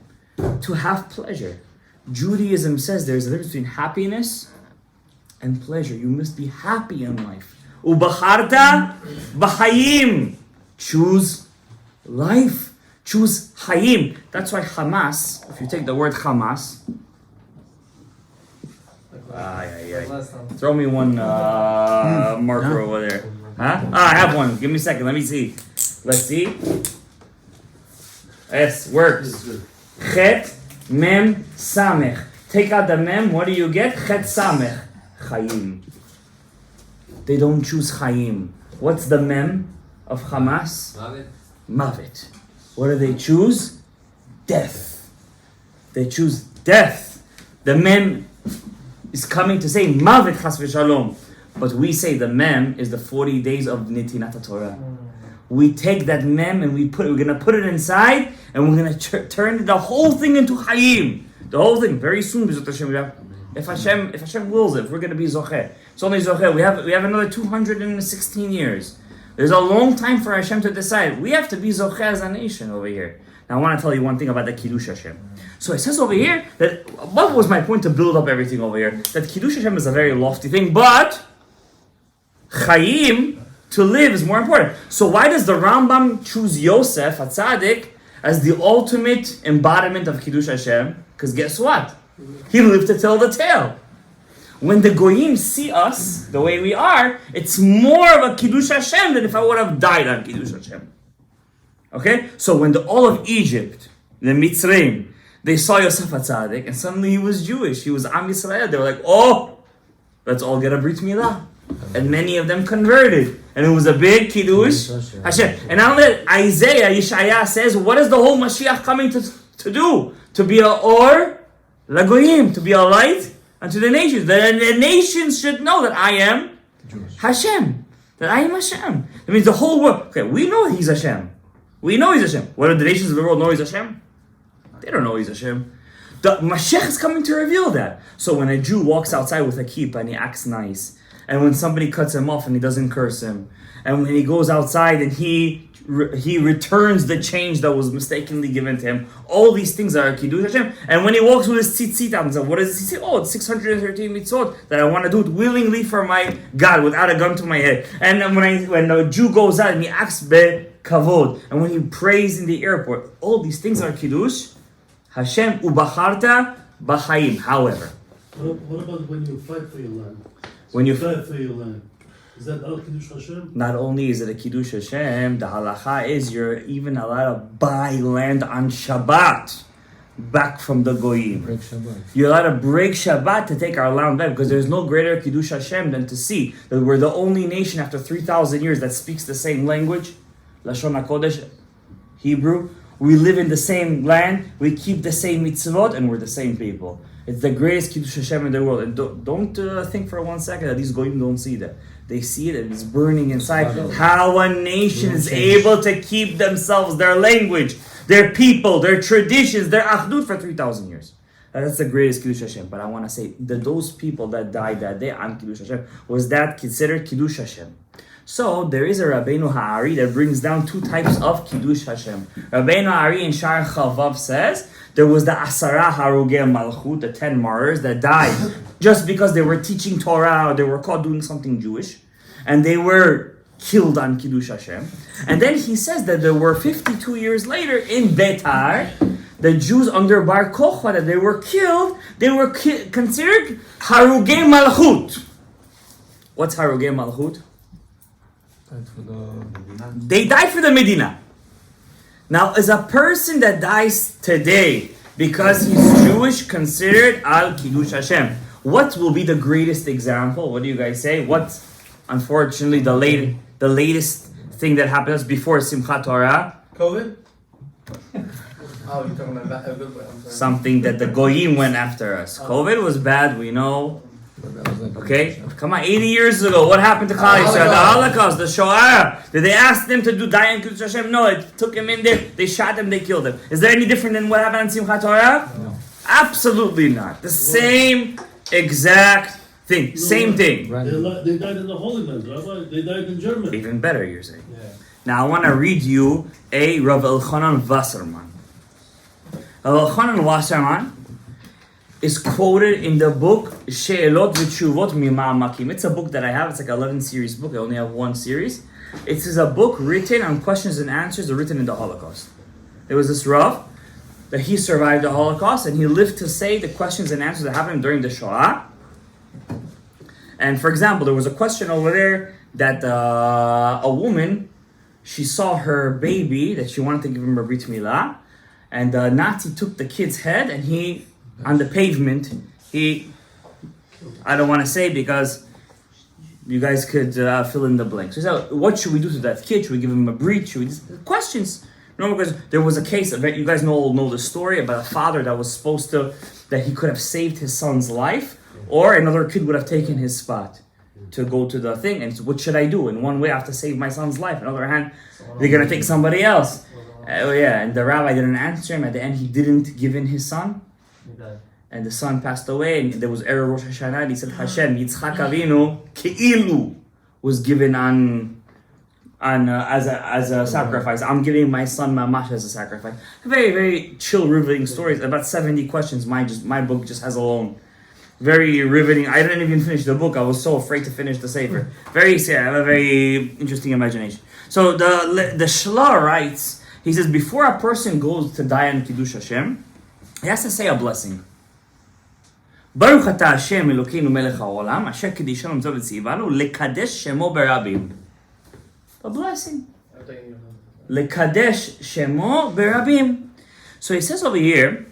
to have pleasure. Judaism says there's a difference between happiness and pleasure. You must be happy in life. Ubacharta b'chayim. Choose life. Choose Hayim. That's why Hamas, if you take the word Hamas, throw me one marker over there. Huh? Ah, I have one. Give me a second. Let me see. Let's see. Yes, works. Chet, mem, samech. Take out the mem. What do you get? Chet, samech. Chaim. They don't choose Chaim. What's the mem of Hamas? Mavet. What do they choose? Death. They choose death. The mem is coming to say Mavet chas v'shalom. But we say the mem is the 40 days of Nitinat Torah. We take that mem and we're gonna put it inside and we're gonna turn the whole thing into Chaim. The whole thing. Very soon, if Hashem wills it, we're gonna be Zocheh. It's only Zocheh. We have another 216 years. There's a long time for Hashem to decide. We have to be Zocheh as a nation over here. Now I want to tell you one thing about the Kiddush Hashem. So it says over here that, what was my point to build up everything over here? That Kiddush Hashem is a very lofty thing, but Chaim, to live, is more important. So why does the Rambam choose Yosef, a tzaddik, as the ultimate embodiment of Kiddush Hashem? Because guess what? He lived to tell the tale. When the Goyim see us the way we are, it's more of a Kiddush Hashem than if I would have died on Kiddush Hashem. Okay? So when all of Egypt, the Mitzrayim, they saw Yosef HaTzadik, and suddenly he was Jewish, he was Am Yisrael, they were like, oh, let's all get a Brit Milah. And many of them converted. And it was a big Kiddush Hashem. And now that Isaiah, Yeshaya says, what is the whole Mashiach coming to do? To be a or, Lagoyim, to be a light unto the nations. That the nations should know that I am Hashem. That I am Hashem. That means the whole world. Okay, we know He's Hashem. We know He's Hashem. What do the nations of the world know He's Hashem? They don't know He's Hashem. The Mashiach is coming to reveal that. So when a Jew walks outside with a kippah and he acts nice, and when somebody cuts him off and he doesn't curse him, and when he goes outside and he returns the change that was mistakenly given to him, all these things are Kiddush Hashem. And when he walks with his tzitzit out and says, what does he say? Oh, it's 613 mitzvot that I want to do it willingly for my God, without a gun to my head. And then when the Jew goes out and he acts be-kavod, and when he prays in the airport, all these things are Kiddush Hashem ubacharta b'chaim. However, what about when you fight for your land? When you fight for your land, is that all Kiddush Hashem? Not only is it a Kiddush Hashem, the halacha is you're even allowed to buy land on Shabbat back from the Goyim. Break Shabbat. You're allowed to break Shabbat to take our land back, because there's no greater Kiddush Hashem than to see that we're the only nation after 3,000 years that speaks the same language, Lashon HaKodesh, Hebrew. We live in the same land, we keep the same mitzvot, and we're the same people. It's the greatest Kiddush Hashem in the world. And don't think for 1 second that these Goyim don't see that. They see it and it's burning inside. How a nation is able to keep themselves, their language, their people, their traditions, their achdut for 3,000 years. That's the greatest Kiddush Hashem. But I want to say that those people that died that day on Kiddush Hashem, was that considered Kiddush Hashem? So there is a Rabbeinu Ha'ari that brings down two types of Kiddush Hashem. Rabbeinu Ha'ari in Shar Chavav says there was the Asara Harugei Malchut, the 10 martyrs that died just because they were teaching Torah or they were caught doing something Jewish, and they were killed on Kiddush Hashem. And then he says that there were 52 years later in Betar, the Jews under Bar Kochba, that they were killed, they were considered Harugei Malchut. What's Harugei Malchut? They died for the Medina. Now, is a person that dies today because he's Jewish considered al Kiddush Hashem? What will be the greatest example? What do you guys say? What's unfortunately the latest thing that happens before Simchat Torah? COVID? Oh, you're talking about a good way. I'm sorry. Something that the Goyim went after us. COVID was bad, we know. Okay, come on, 80 years ago, what happened to Klal Yisrael? The Holocaust, the Shoah. Did they ask them to do Dayan Kiddush Hashem? No, it took him in there, they shot him, they killed him. Is there any different than what happened on Simchat Torah? No. Absolutely not. The same exact thing, same thing. They died in the Holy Land, Rabbi. They died in Germany. Even better, you're saying. Yeah. Now I want to read you a Rav Elchanan Wasserman. Rav Elchanan Wasserman is quoted in the book She'elot V'Tshuvot Mima'amakim. It's a book that I have. It's like an 11 series book. I only have one series. It is a book written on questions and answers written in the Holocaust. There was this Rav that he survived the Holocaust and he lived to say the questions and answers that happened during the Shoah. And for example, there was a question over there that a woman, she saw her baby that she wanted to give him a brit milah, and the Nazi took the kid's head and he, on the pavement, I don't want to say because you guys could fill in the blanks. So what should we do to that kid? Should we give him a brit? Should we questions? No, because there was a case of it. You guys know the story about a father that was supposed to, that he could have saved his son's life, or another kid would have taken his spot to go to the thing. And what should I do? In one way, I have to save my son's life. On the other hand, they're gonna take somebody else. And the rabbi didn't answer him. At the end, he didn't give in his son, and the son passed away. And there was Erev Rosh Hashanah. And he said, Hashem, Yitzchak Avinu Keilu was given as a sacrifice. I'm giving my son Mamash as a sacrifice. Very, very chill, riveting stories. About 70 questions. My book just has alone. Very riveting. I didn't even finish the book. I was so afraid to finish the Sefer. I have a very interesting imagination. So the Shla writes, he says, before a person goes to die on Kiddush Hashem, he has to say a blessing. Baruch atah Hashem Elokeinu melech haolam, asher kiddushanu mitzvah v'tzivanu, lekadesh shemo berabim. A blessing. Lekadesh shemo berabim. So he says over here,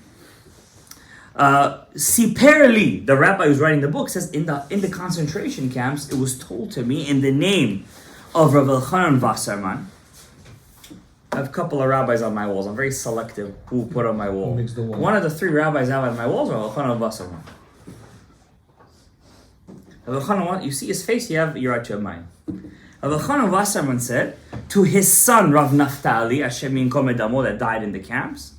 Siperli, the rabbi who's writing the book, says in the concentration camps, it was told to me in the name of Rav Elchanan Wasserman. I have a couple of rabbis on my walls. I'm very selective who put on my wall. One of the 3 rabbis I have on my walls are Rav Elchanan Wasserman. Rav Elchanan, you see his face, you're out your mind. Rav Elchanan Wasserman said to his son Rav Naftali, Hashem Yinkom Edamo, that died in the camps,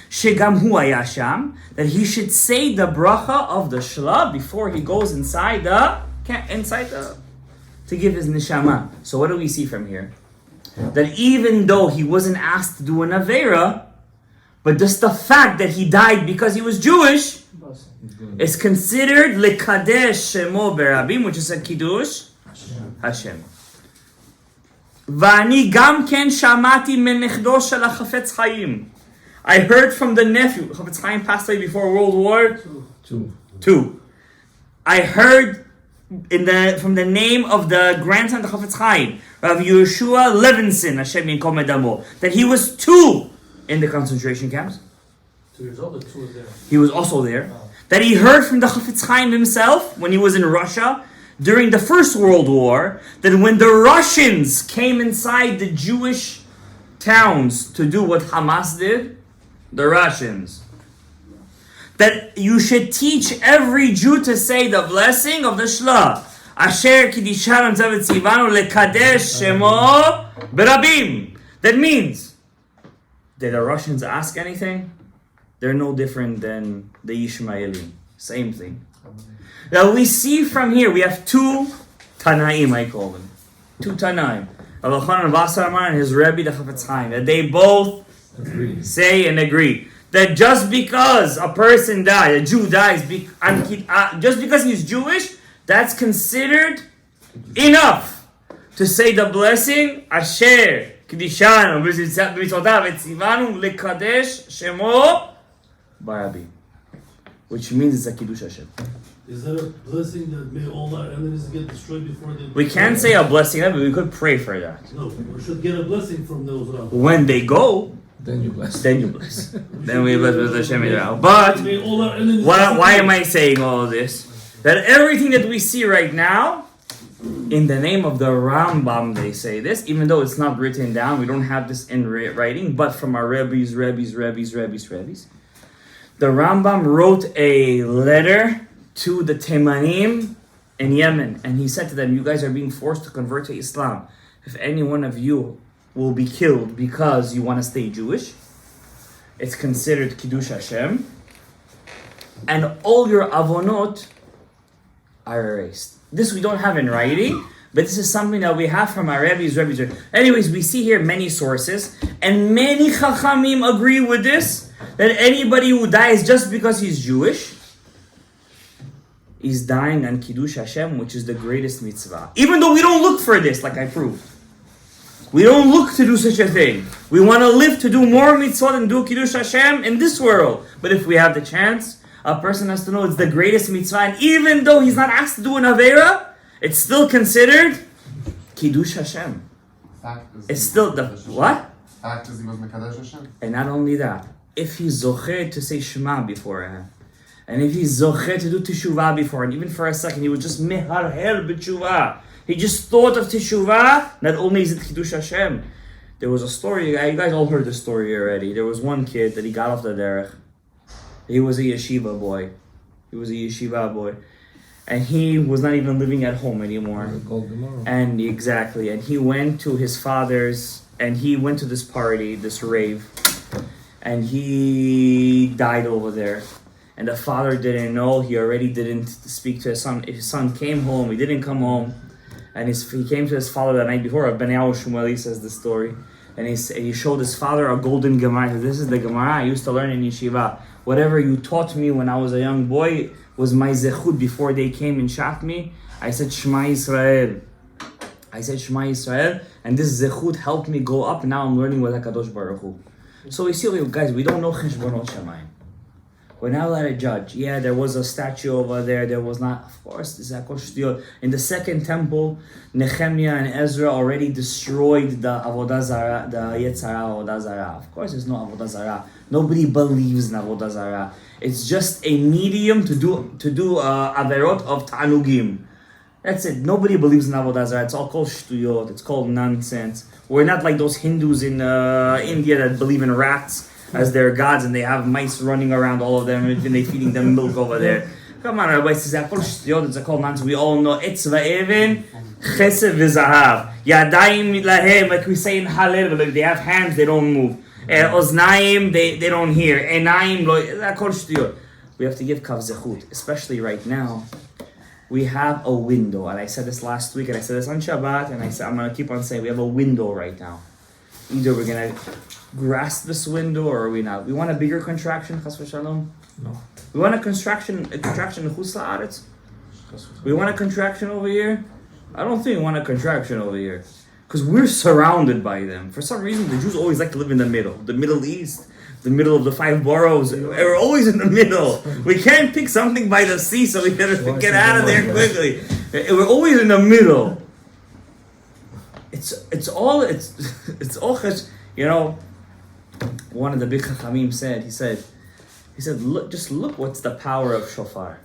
Shegam hu haya sham, that he should say the bracha of the shla before he goes inside to give his neshama. So what do we see from here? That even though he wasn't asked to do an avera, but just the fact that he died because he was Jewish is considered lekadesh shemo berabim, which is a kiddush Hashem. Vani gam ken shamati men nechdo shel hachafetz chaim. I heard from the nephew. Chafetz Chaim passed away before World War II. I heard from the name of the grandson of Chafetz Chaim, Rav Yeshua Levinson, Hashem Yinkom Edamo, that he was 2 in the concentration camps. 2 years old, or 2 was there? He was also there. That he heard from the Chafetz Chaim himself when he was in Russia during the First World War, that when the Russians came inside the Jewish towns to do what Hamas did, the Russians, that you should teach every Jew to say the blessing of the Shla. Asher kiddushanu mitzvah v'tzivanu lekadesh shemo berabim. That means, did the Russians ask anything? They're no different than the Ishmaelim. Same thing. Now we see from here, we have 2 Tanaim, I call them. 2 Tanaim. Rav Elchanan Wasserman and his Rebbe, the Chafetz Chaim. That they both say and agree that just because a person dies, a Jew dies, just because he's Jewish, that's considered enough to say the blessing, Asher Kiddushanu b'mitzvotav etzivanu lekadesh shemo barabim, which means it's a Kiddush Hashem. Is there a blessing that may all our enemies get destroyed before they... We can't say a blessing, but we could pray for that. No, we should get a blessing from those rabbis. When they go, Then you bless. then you bless. Then we bless with Hashem Yisrael. But May all our enemies... why am I saying all of this? That everything that we see right now, in the name of the Rambam, they say this, even though it's not written down, we don't have this in writing, but from our Rebbes, the Rambam wrote a letter to the Temanim in Yemen, and he said to them, you guys are being forced to convert to Islam. If any one of you will be killed because you want to stay Jewish, it's considered Kiddush Hashem, and all your avonot are erased. This we don't have in writing, but this is something that we have from our Rebbe's. Anyways, we see here many sources, and many Chachamim agree with this, that anybody who dies just because he's Jewish is dying on Kiddush Hashem, which is the greatest mitzvah. Even though we don't look for this, like I proved. We don't look to do such a thing. We want to live to do more mitzvah and do Kiddush Hashem in this world. But if we have the chance, A person has to know it's the greatest mitzvah, and even though he's not asked to do an avera, it's still considered Kiddush Hashem. It's still the what? Fact is he was Mekadesh Hashem. And not only that, if he's zocher to say Shema beforehand, and if he's zocher to do Teshuvah beforehand, even for a second, he was just meharher b'teshuvah. He just thought of Teshuvah. Not only is it Kiddush Hashem. There was a story. You guys all heard the story already. There was one kid that he got off the derech. He was a yeshiva boy. And he was not even living at home anymore. And exactly. And he went to his father's, and he went to this party, this rave, and he died over there. And the father didn't know. He already didn't speak to his son. His son came home. He didn't come home. And he came to his father the night before. Ben Shumali says the story. And he showed his father a golden Gemara. He said, this is the Gemara I used to learn in yeshiva. Whatever you taught me when I was a young boy was my zechut before they came and shot me. I said Shema Yisrael. And this zechut helped me go up. Now I'm learning with HaKadosh Baruch Hu. So we see, guys, we don't know Cheshbonot Shamayim. We're not allowed to judge. Yeah, there was a statue over there. There was not. Of course, this is Hakol Shtiyot. In the second temple, Nehemiah and Ezra already destroyed the Avodah Zarah, the Yetzirah Avodah Zarah. Of course, there's no Avodah Zarah. Nobody believes in Avodah Zarah. It's just a medium to do averot of Ta'anugim. That's it. Nobody believes in Avodah Zarah. It's all called Shtuyot. It's called nonsense. We're not like those Hindus in India that believe in rats as their gods, and they have mice running around all of them, and they feeding them milk over there. Come on, Rabbi says, it's called nonsense. We all know it's va'evin, chesed v'zahav. Yadayim lahem, like we say in Halil, they have hands, they don't move. Oznaim, they don't hear. Enaim, we have to give kav zechut, especially right now. We have a window, and I said this last week, and I said this on Shabbat, and I'm going to keep on saying, we have a window right now. Either we're going to grasp this window or are we not? We want a bigger contraction, chas v'shalom? No. We want a contraction in chus la'aretz? We want a contraction over here? I don't think we want a contraction over here. Because we're surrounded by them. For some reason, the Jews always like to live in the middle. The Middle East, the middle of the 5 boroughs. We're always in the middle. We can't pick something by the sea, so we gotta get out of there quickly. We're always in the middle. It's all, you know, one of the big Chachamim said, he said, look what's the power of shofar.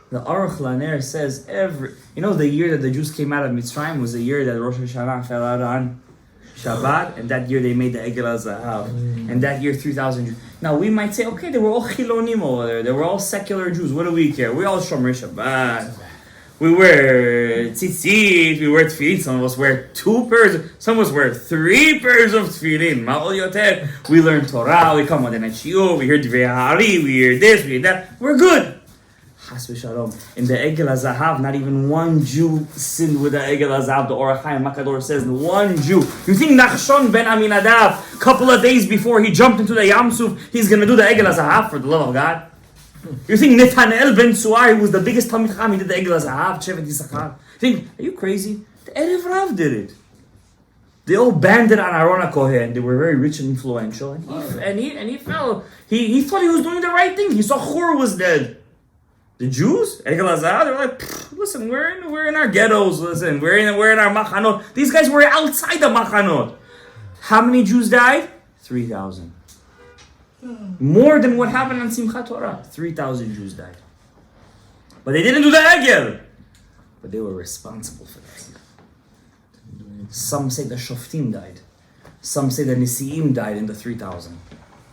The Aruch Laner says the year that the Jews came out of Mitzrayim was the year that Rosh Hashanah fell out on Shabbat, and that year they made the Egel HaZahav, and that year 3,000 Jews. Now we might say, okay, they were all Chilonim over there, they were all secular Jews, what do we care? We all Shomer Shabbat. We wear tzitzit, we wear tefillin. Some of us wear 2 pairs, some of us wear 3 pairs of tefillin. Ma'ol yoter. We learn Torah, we come on the shiur, we hear Divrei Ha'ari, we hear this, we hear that. We're good. Chas v'shalom. In the Egel HaZahav, not even one Jew sinned with the Egel HaZahav. The Orach Chaim Makador says, one Jew. You think Nachshon ben Aminadav, couple of days before he jumped into the Yam Suf, he's going to do the Egel HaZahav for the love of God? You think Netanel ben Suar, who was the biggest Talmid Chacham, he did the Egel HaZahav, Shevet Yisachar? You think, are you crazy? The Erev Rav did it. They all banded on Aaron HaKohen. They were very rich and influential. And he fell. He thought he was doing the right thing. He saw Chur was dead. The Jews, Egel HaZahav, they were like, listen, we're in our ghettos. Listen, we're in our machanot. These guys were outside the machanot. How many Jews died? 3,000. More than what happened on Simchat Torah. 3,000 Jews died. But they didn't do the Egel. But they were responsible for that. Some say the Shoftim died. Some say the Nisi'im died in the 3,000.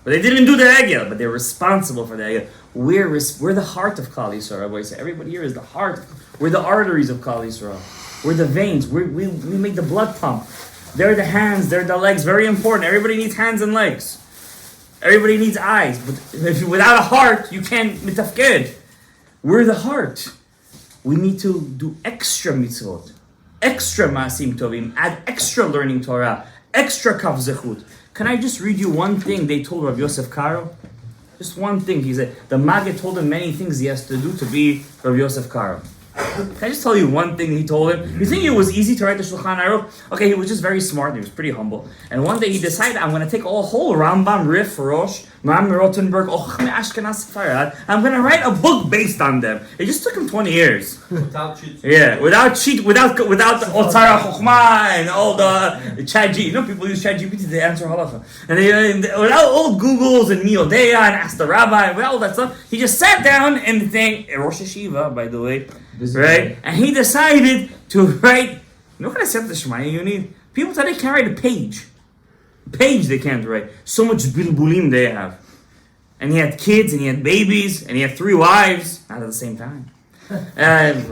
But they didn't do the Egel. But they're responsible for the Egel. We're the heart of Klal Yisrael. Everybody here is the heart. We're the arteries of Klal Yisrael. We're the veins. We make the blood pump. They're the hands. They're the legs. Very important. Everybody needs hands and legs. Everybody needs eyes, but without a heart, you can't mitafked. We're the heart. We need to do extra mitzvot, extra maasim tovim, add extra learning Torah, extra kav zechut. Can I just read you one thing they told Rav Yosef Karo? Just one thing. He said, the Maggid told him many things he has to do to be Rav Yosef Karo. Can I just tell you one thing he told him? You think it was easy to write the Shulchan Aruch? Okay, he was just very smart. He was pretty humble. And one day he decided, I'm going to take a whole Rambam riff for Rosh, Ram Rotenberg, Ochme Ashkenaz Farad. I'm going to write a book based on them. It just took him 20 years. Without cheats. Yeah, without the Otzara Chokhmah and all the Chat G. You know, people use Chat GPT to answer halacha. And without all Googles and Miodeya and Ask the Rabbi, with all that stuff, he just sat down and the thing, Rosh Hashiva, by the way, right? And he decided to write, you know what kind of set the Shemaya you need? People today can't write a page. Page they can't write. So much bilbulim they have. And he had kids and he had babies and he had 3 wives, not at the same time. And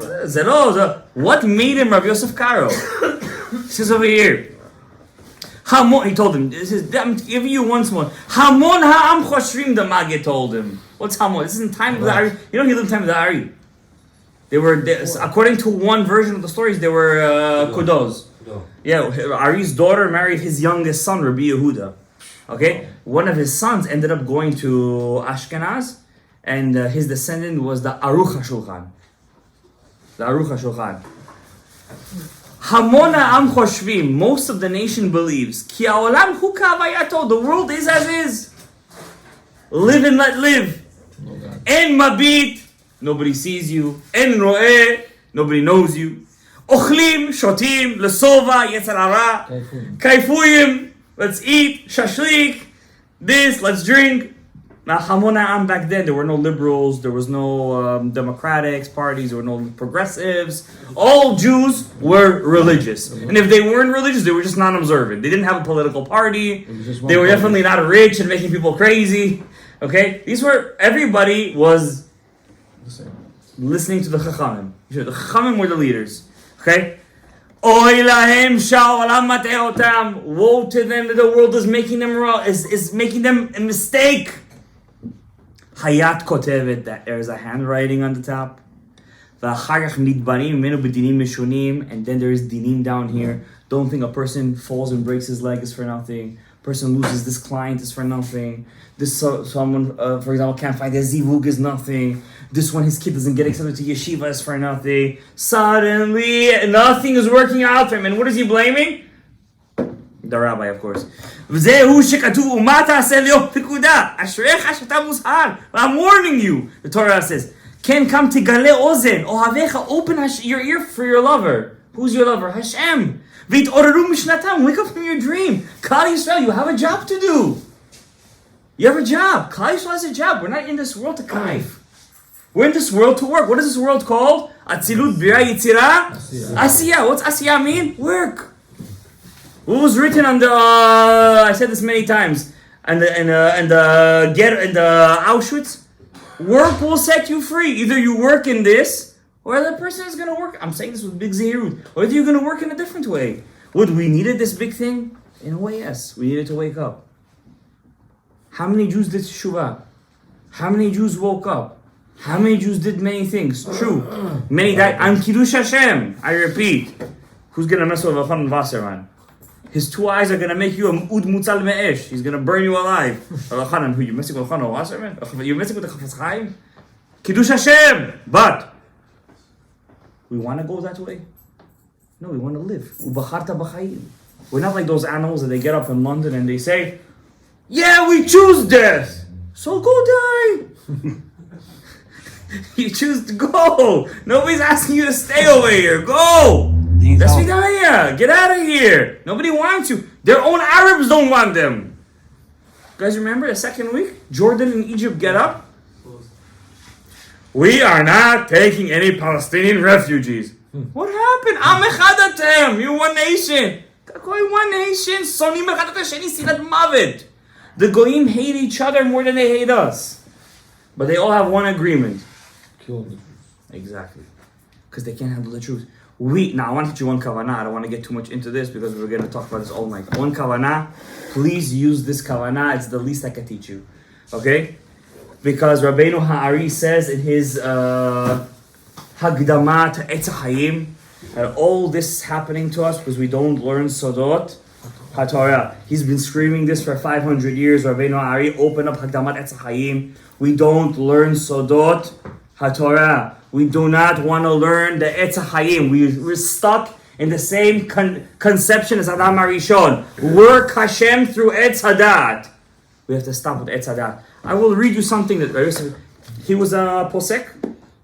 what made him Rav Yosef Karo? He says over here, Hamon, he told him, this is, I'm giving you once more. Hamon ha'am choshrim, the Maggid told him. What's Hamon? This is in time of the Ari. You know he lived in time of the Ari. They were, according to one version of the stories, they were Kudos. Yeah, Ari's daughter married his youngest son, Rabbi Yehuda. Okay? One of his sons ended up going to Ashkenaz, and his descendant was the Aruch HaShulchan. The Aruch HaShulchan. Hamona am choshvim, most of the nation believes, ki ha'olam hu ka'avayato, the world is as is. Live and let live. En mabit, nobody sees you. En ro'eh, nobody knows you. Ochlim, shotim, lesova, yetzer hara. Kaifuyim, let's eat, shashlik, this, let's drink. Now, Hamona Am back then, there were no liberals, there was no democratic parties, there were no progressives. All Jews were religious. And if they weren't religious, they were just non-observant. They didn't have a political party. They were definitely not rich and making people crazy. Okay? Everybody was listening to the Chachamim. The Chachamim were the leaders. Okay? Oy lahem sha'olam mat'eotam. Woe to them that the world is making them wrong, is making them a mistake. Hayat kotevet, that there's a handwriting on the top. And then there is dinim down here. Don't think a person falls and breaks his leg is for nothing. Person loses this client is for nothing. Someone, for example, can't find their zivug is nothing. This one, his kid doesn't get accepted to yeshiva is for nothing. Suddenly, nothing is working out for him. And what is he blaming? The rabbi, of course. I'm warning you. The Torah says, "Ken come to gale ozen ohavecha, open your ear for your lover." Who's your lover? Hashem. V'itoreru mishnatam, wake up from your dream. Klal Yisrael, you have a job to do. You have a job. Klal Yisrael has a job. We're not in this world to kaif. We're in this world to work. What is this world called? Atzilut bira yitzira asiyah. What's asiyah mean? Work. What was written on the? I said this many times. And the Auschwitz, work will set you free. Either you work in this, or the person is going to work. I'm saying this with big zehirut. Or either you're going to work in a different way. Would we needed this big thing? In a way, yes. We needed to wake up. How many Jews did teshuvah? How many Jews woke up? How many Jews did many things? True. Many died. On Kiddush Hashem. I repeat. Who's going to mess with Elchanan Wasserman? His 2 eyes are going to make you a ud mutzal me'esh. He's going to burn you alive. Elchanan, who you messing with Elchanan Wasserman? You're messing with the Chafetz Chaim? Kiddush Hashem. But we want to go that way? No, we want to live. Ubacharta b'chayim. We're not like those animals that they get up in London and they say, "Yeah, we choose death. So go die." You choose to go. Nobody's asking you to stay over here. Go. That's Vidaya. Get out of here. Nobody wants you. Their own Arabs don't want them. You guys remember the second week? Jordan and Egypt get up. We are not taking any Palestinian refugees. What happened? Am echad atem. You're one nation. One nation. Sonim echad sheni sirat mavet. The Goyim hate each other more than they hate us. But they all have one agreement. Kill the Jews. Exactly. Because they can't handle the truth. Now I want to teach you one kavanah. I don't want to get too much into this because we're going to talk about this all night. One kavanah. Please use this kavanah. It's the least I can teach you. Okay? Because Rabbeinu Ha'ari says in his Hagdama to Etz HaChaim that all this is happening to us because we don't learn Sodot HaTorah. He's been screaming this for 500 years. Rabbeinu Ha'ari, open up Hagdamat Etz HaChaim. We don't learn Sodot HaTorah. We do not want to learn the Etz HaChaim. We're stuck in the same conception as Adam HaRishon. Work Hashem through Etz Hadat. We have to stop with Etz Hadat. I will read you something that he was a posek.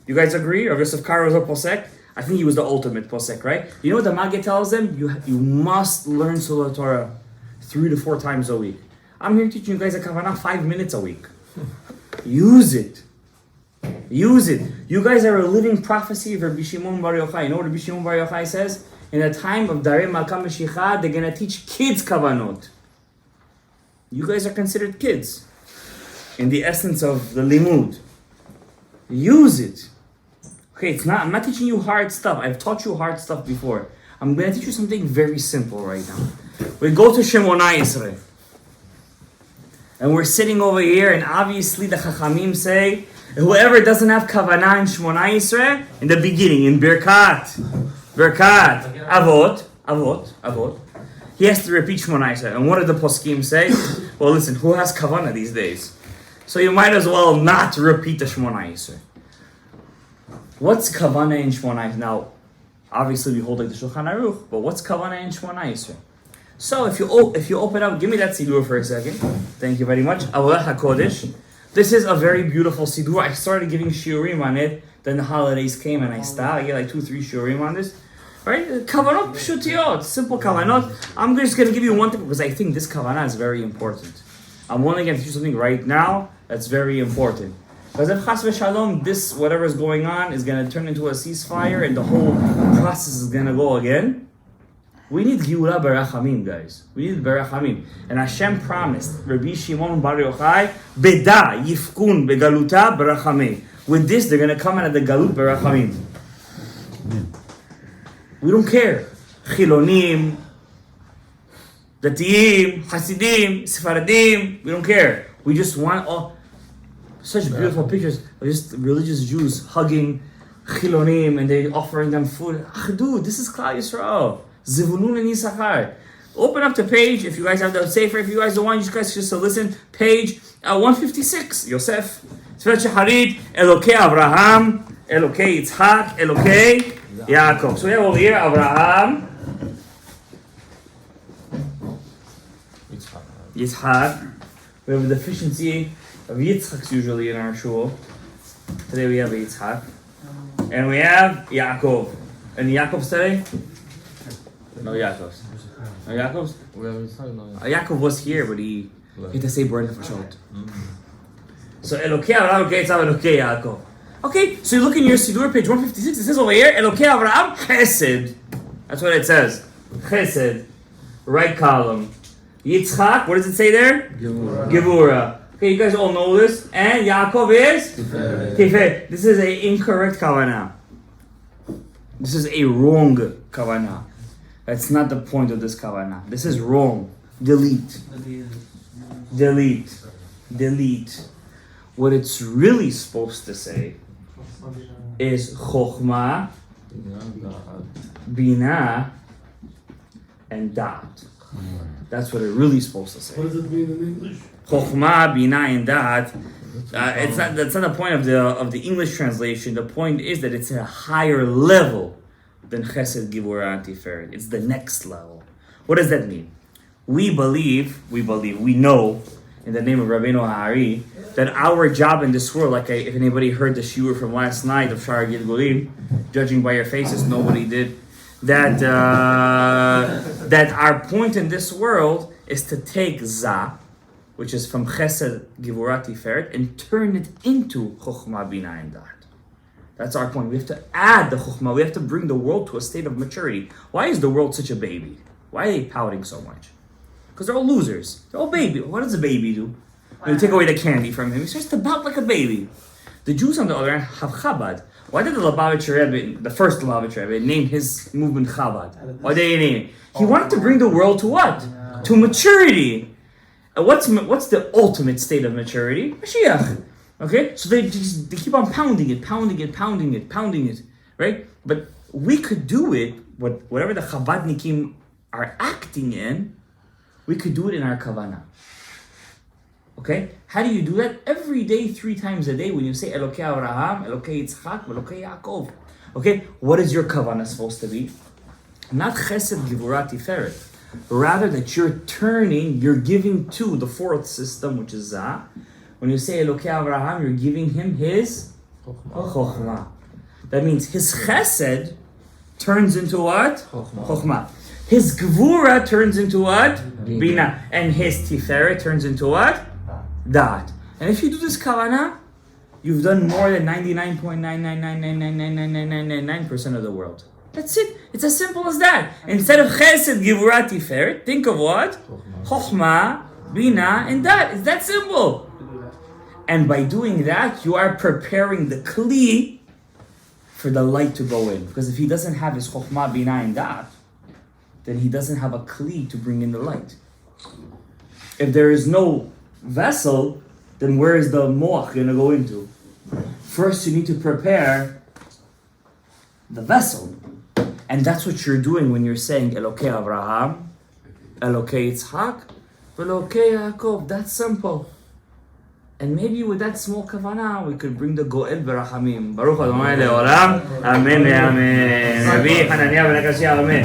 You guys agree? Rav Yosef Karo was a posek. I think he was the ultimate posek, right? You know what the Maggid tells them? You must learn Sola Torah 3 to 4 times a week. I'm here teaching you guys a kavanah 5 minutes a week. Use it. Use it. You guys are a living prophecy of Rabbi Shimon Bar Yochai. You know what Rabbi Shimon Bar Yochai says? In the time of Darei Malka Mashiach, they're going to teach kids kavanot. You guys are considered kids in the essence of the limud. Use it. Okay, I'm not teaching you hard stuff. I've taught you hard stuff before. I'm going to teach you something very simple right now. We go to Shemona Yisrael. And we're sitting over here, and obviously the Chachamim say, whoever doesn't have Kavanah in Shemona Yisrael, in the beginning, in Birkat, Avot, he has to repeat Shemona Yisrael. And what did the Poskim say? Well, listen, who has Kavanah these days? So you might as well not repeat the Shemona Yisrael. What's Kavanah in Shemona Yisrael? Now, obviously we hold like the Shulchan Aruch, but what's Kavanah in Shemona Yisrael? So if you open up, give me that Sidur for a second. Thank you very much. Avodah HaKodesh. This is a very beautiful Sidur. I started giving shiurim on it. Then the holidays came and I stopped. I get like 2-3 shiurim on this. Right? Kavanot pshutiyot. Simple kavanot. I'm just going to give you one thing because I think this kavanah is very important. I'm only going to teach you something right now that's very important. Because if Chas v'Shalom, this, whatever is going on, is going to turn into a ceasefire and the whole process is going to go again, we need Giura Barachamim, guys. We need Barachamim. And Hashem promised, Rabbi Shimon Bar Yochai, Beda Yifkun Begaluta Barachamim. With this, they're going to come out of the Galut Barachamim. We don't care. Chilonim, Datiyim, Hasidim, Sephardim, we don't care. We just want such beautiful pictures of just religious Jews hugging Chilonim and they offering them food. Dude, this is Klal Yisrael. Zivulun and Yisachar. Open up the page if you guys have the Sefer. If you guys don't want, you guys just listen. Page 156. Yosef. Tzvet Shacharit. Elokei Abraham. Elokei Yitzchak. Elokei Yaakov. So we have over here Abraham. Yitzchak. We have a deficiency of Yitzchaks usually in our shul. Today we have a Yitzchak. And we have Yaakov. And Yaakov's today? No Yaakov's. No Yaakov's? Yaakov was here, but he had to say Brenda for short. So Elokei Avraham, Elokei Yaakov. Okay, so you look in your Sidur, page 156, it says over here, Elokei Avraham, Chesed. That's what it says. Chesed. Right column. Yitzchak, what does it say there? Gevura. Okay, you guys all know this. And Yaakov is? Tiferet. This is an incorrect kavanah. This is a wrong kavanah. That's not the point of this kavanah. This is wrong. Delete. What it's really supposed to say is Chokhmah, Bina, and Da'at. That's what it's really supposed to say. What does it mean in English? Chokhmah, Bina, and Da'at. That's not the point of the English translation. The point is that it's a higher level than Chesed, Gevurah, and Tiferet. It's the next level. What does that mean? We know, in the name of Rabbeinu Ha'ari, that our job in this world, if anybody heard the shiur from last night of Shar Gilgulim, judging by your faces, nobody did, that our point in this world is to take Za, which is from Chesed, Gevurah, Tiferet, and turn it into Chokhmah, Bina, and Da'at. That's our point. We have to add the Chokhmah. We have to bring the world to a state of maturity. Why is the world such a baby? Why are they pouting so much? Because they're all losers. They're all baby. What does a baby do? When you take away the candy from him, he starts to pout like a baby. The Jews, on the other hand, have Chabad. Why did the Lubavitcher Rebbe, the first Lubavitcher Rebbe, name his movement Chabad? Why did he name it? He wanted to bring the world to what? To maturity. What's the ultimate state of maturity? Mashiach. Okay? So they keep on pounding it, right? But we could do it, whatever the Chabadnikim are acting in, we could do it in our kavanah. Okay? How do you do that? Every day, 3 times a day, when you say Elokei Avraham, Elokei Yitzchak, Elokei Yaakov. Okay? What is your kavanah supposed to be? Not Chesed Gevurah Tiferet. Rather that you're giving to the 4th system, which is Zah. When you say Elokei Avraham, you're giving him his Chokhmah. That means his Chesed turns into what? Chokhmah. His Gevurah turns into what? Bina. And his Tiferet turns into what? Da'at. And if you do this kavanah, you've done more than 99.999999999% of the world. That's it. It's as simple as that. Instead of Chesed, Gevurah, Tiferet, think of what? Chokhmah, Bina, and Da'at. It's that simple. And by doing that, you are preparing the Kli for the light to go in. Because if he doesn't have his Chokhmah, Bina, and Da'at, then he doesn't have a Kli to bring in the light. If there is no vessel, then where is the moach going to go into? First, you need to prepare the vessel. And that's what you're doing when you're saying Elokei Avraham, Elokei Yitzchak, Elokei Yaakov. That's simple. And maybe with that small kavanah, we could bring the Goel Berachamim. Baruch Adonai Leolam. Amen. Amen. Rabbi Hananiah ben Akashia. Amen.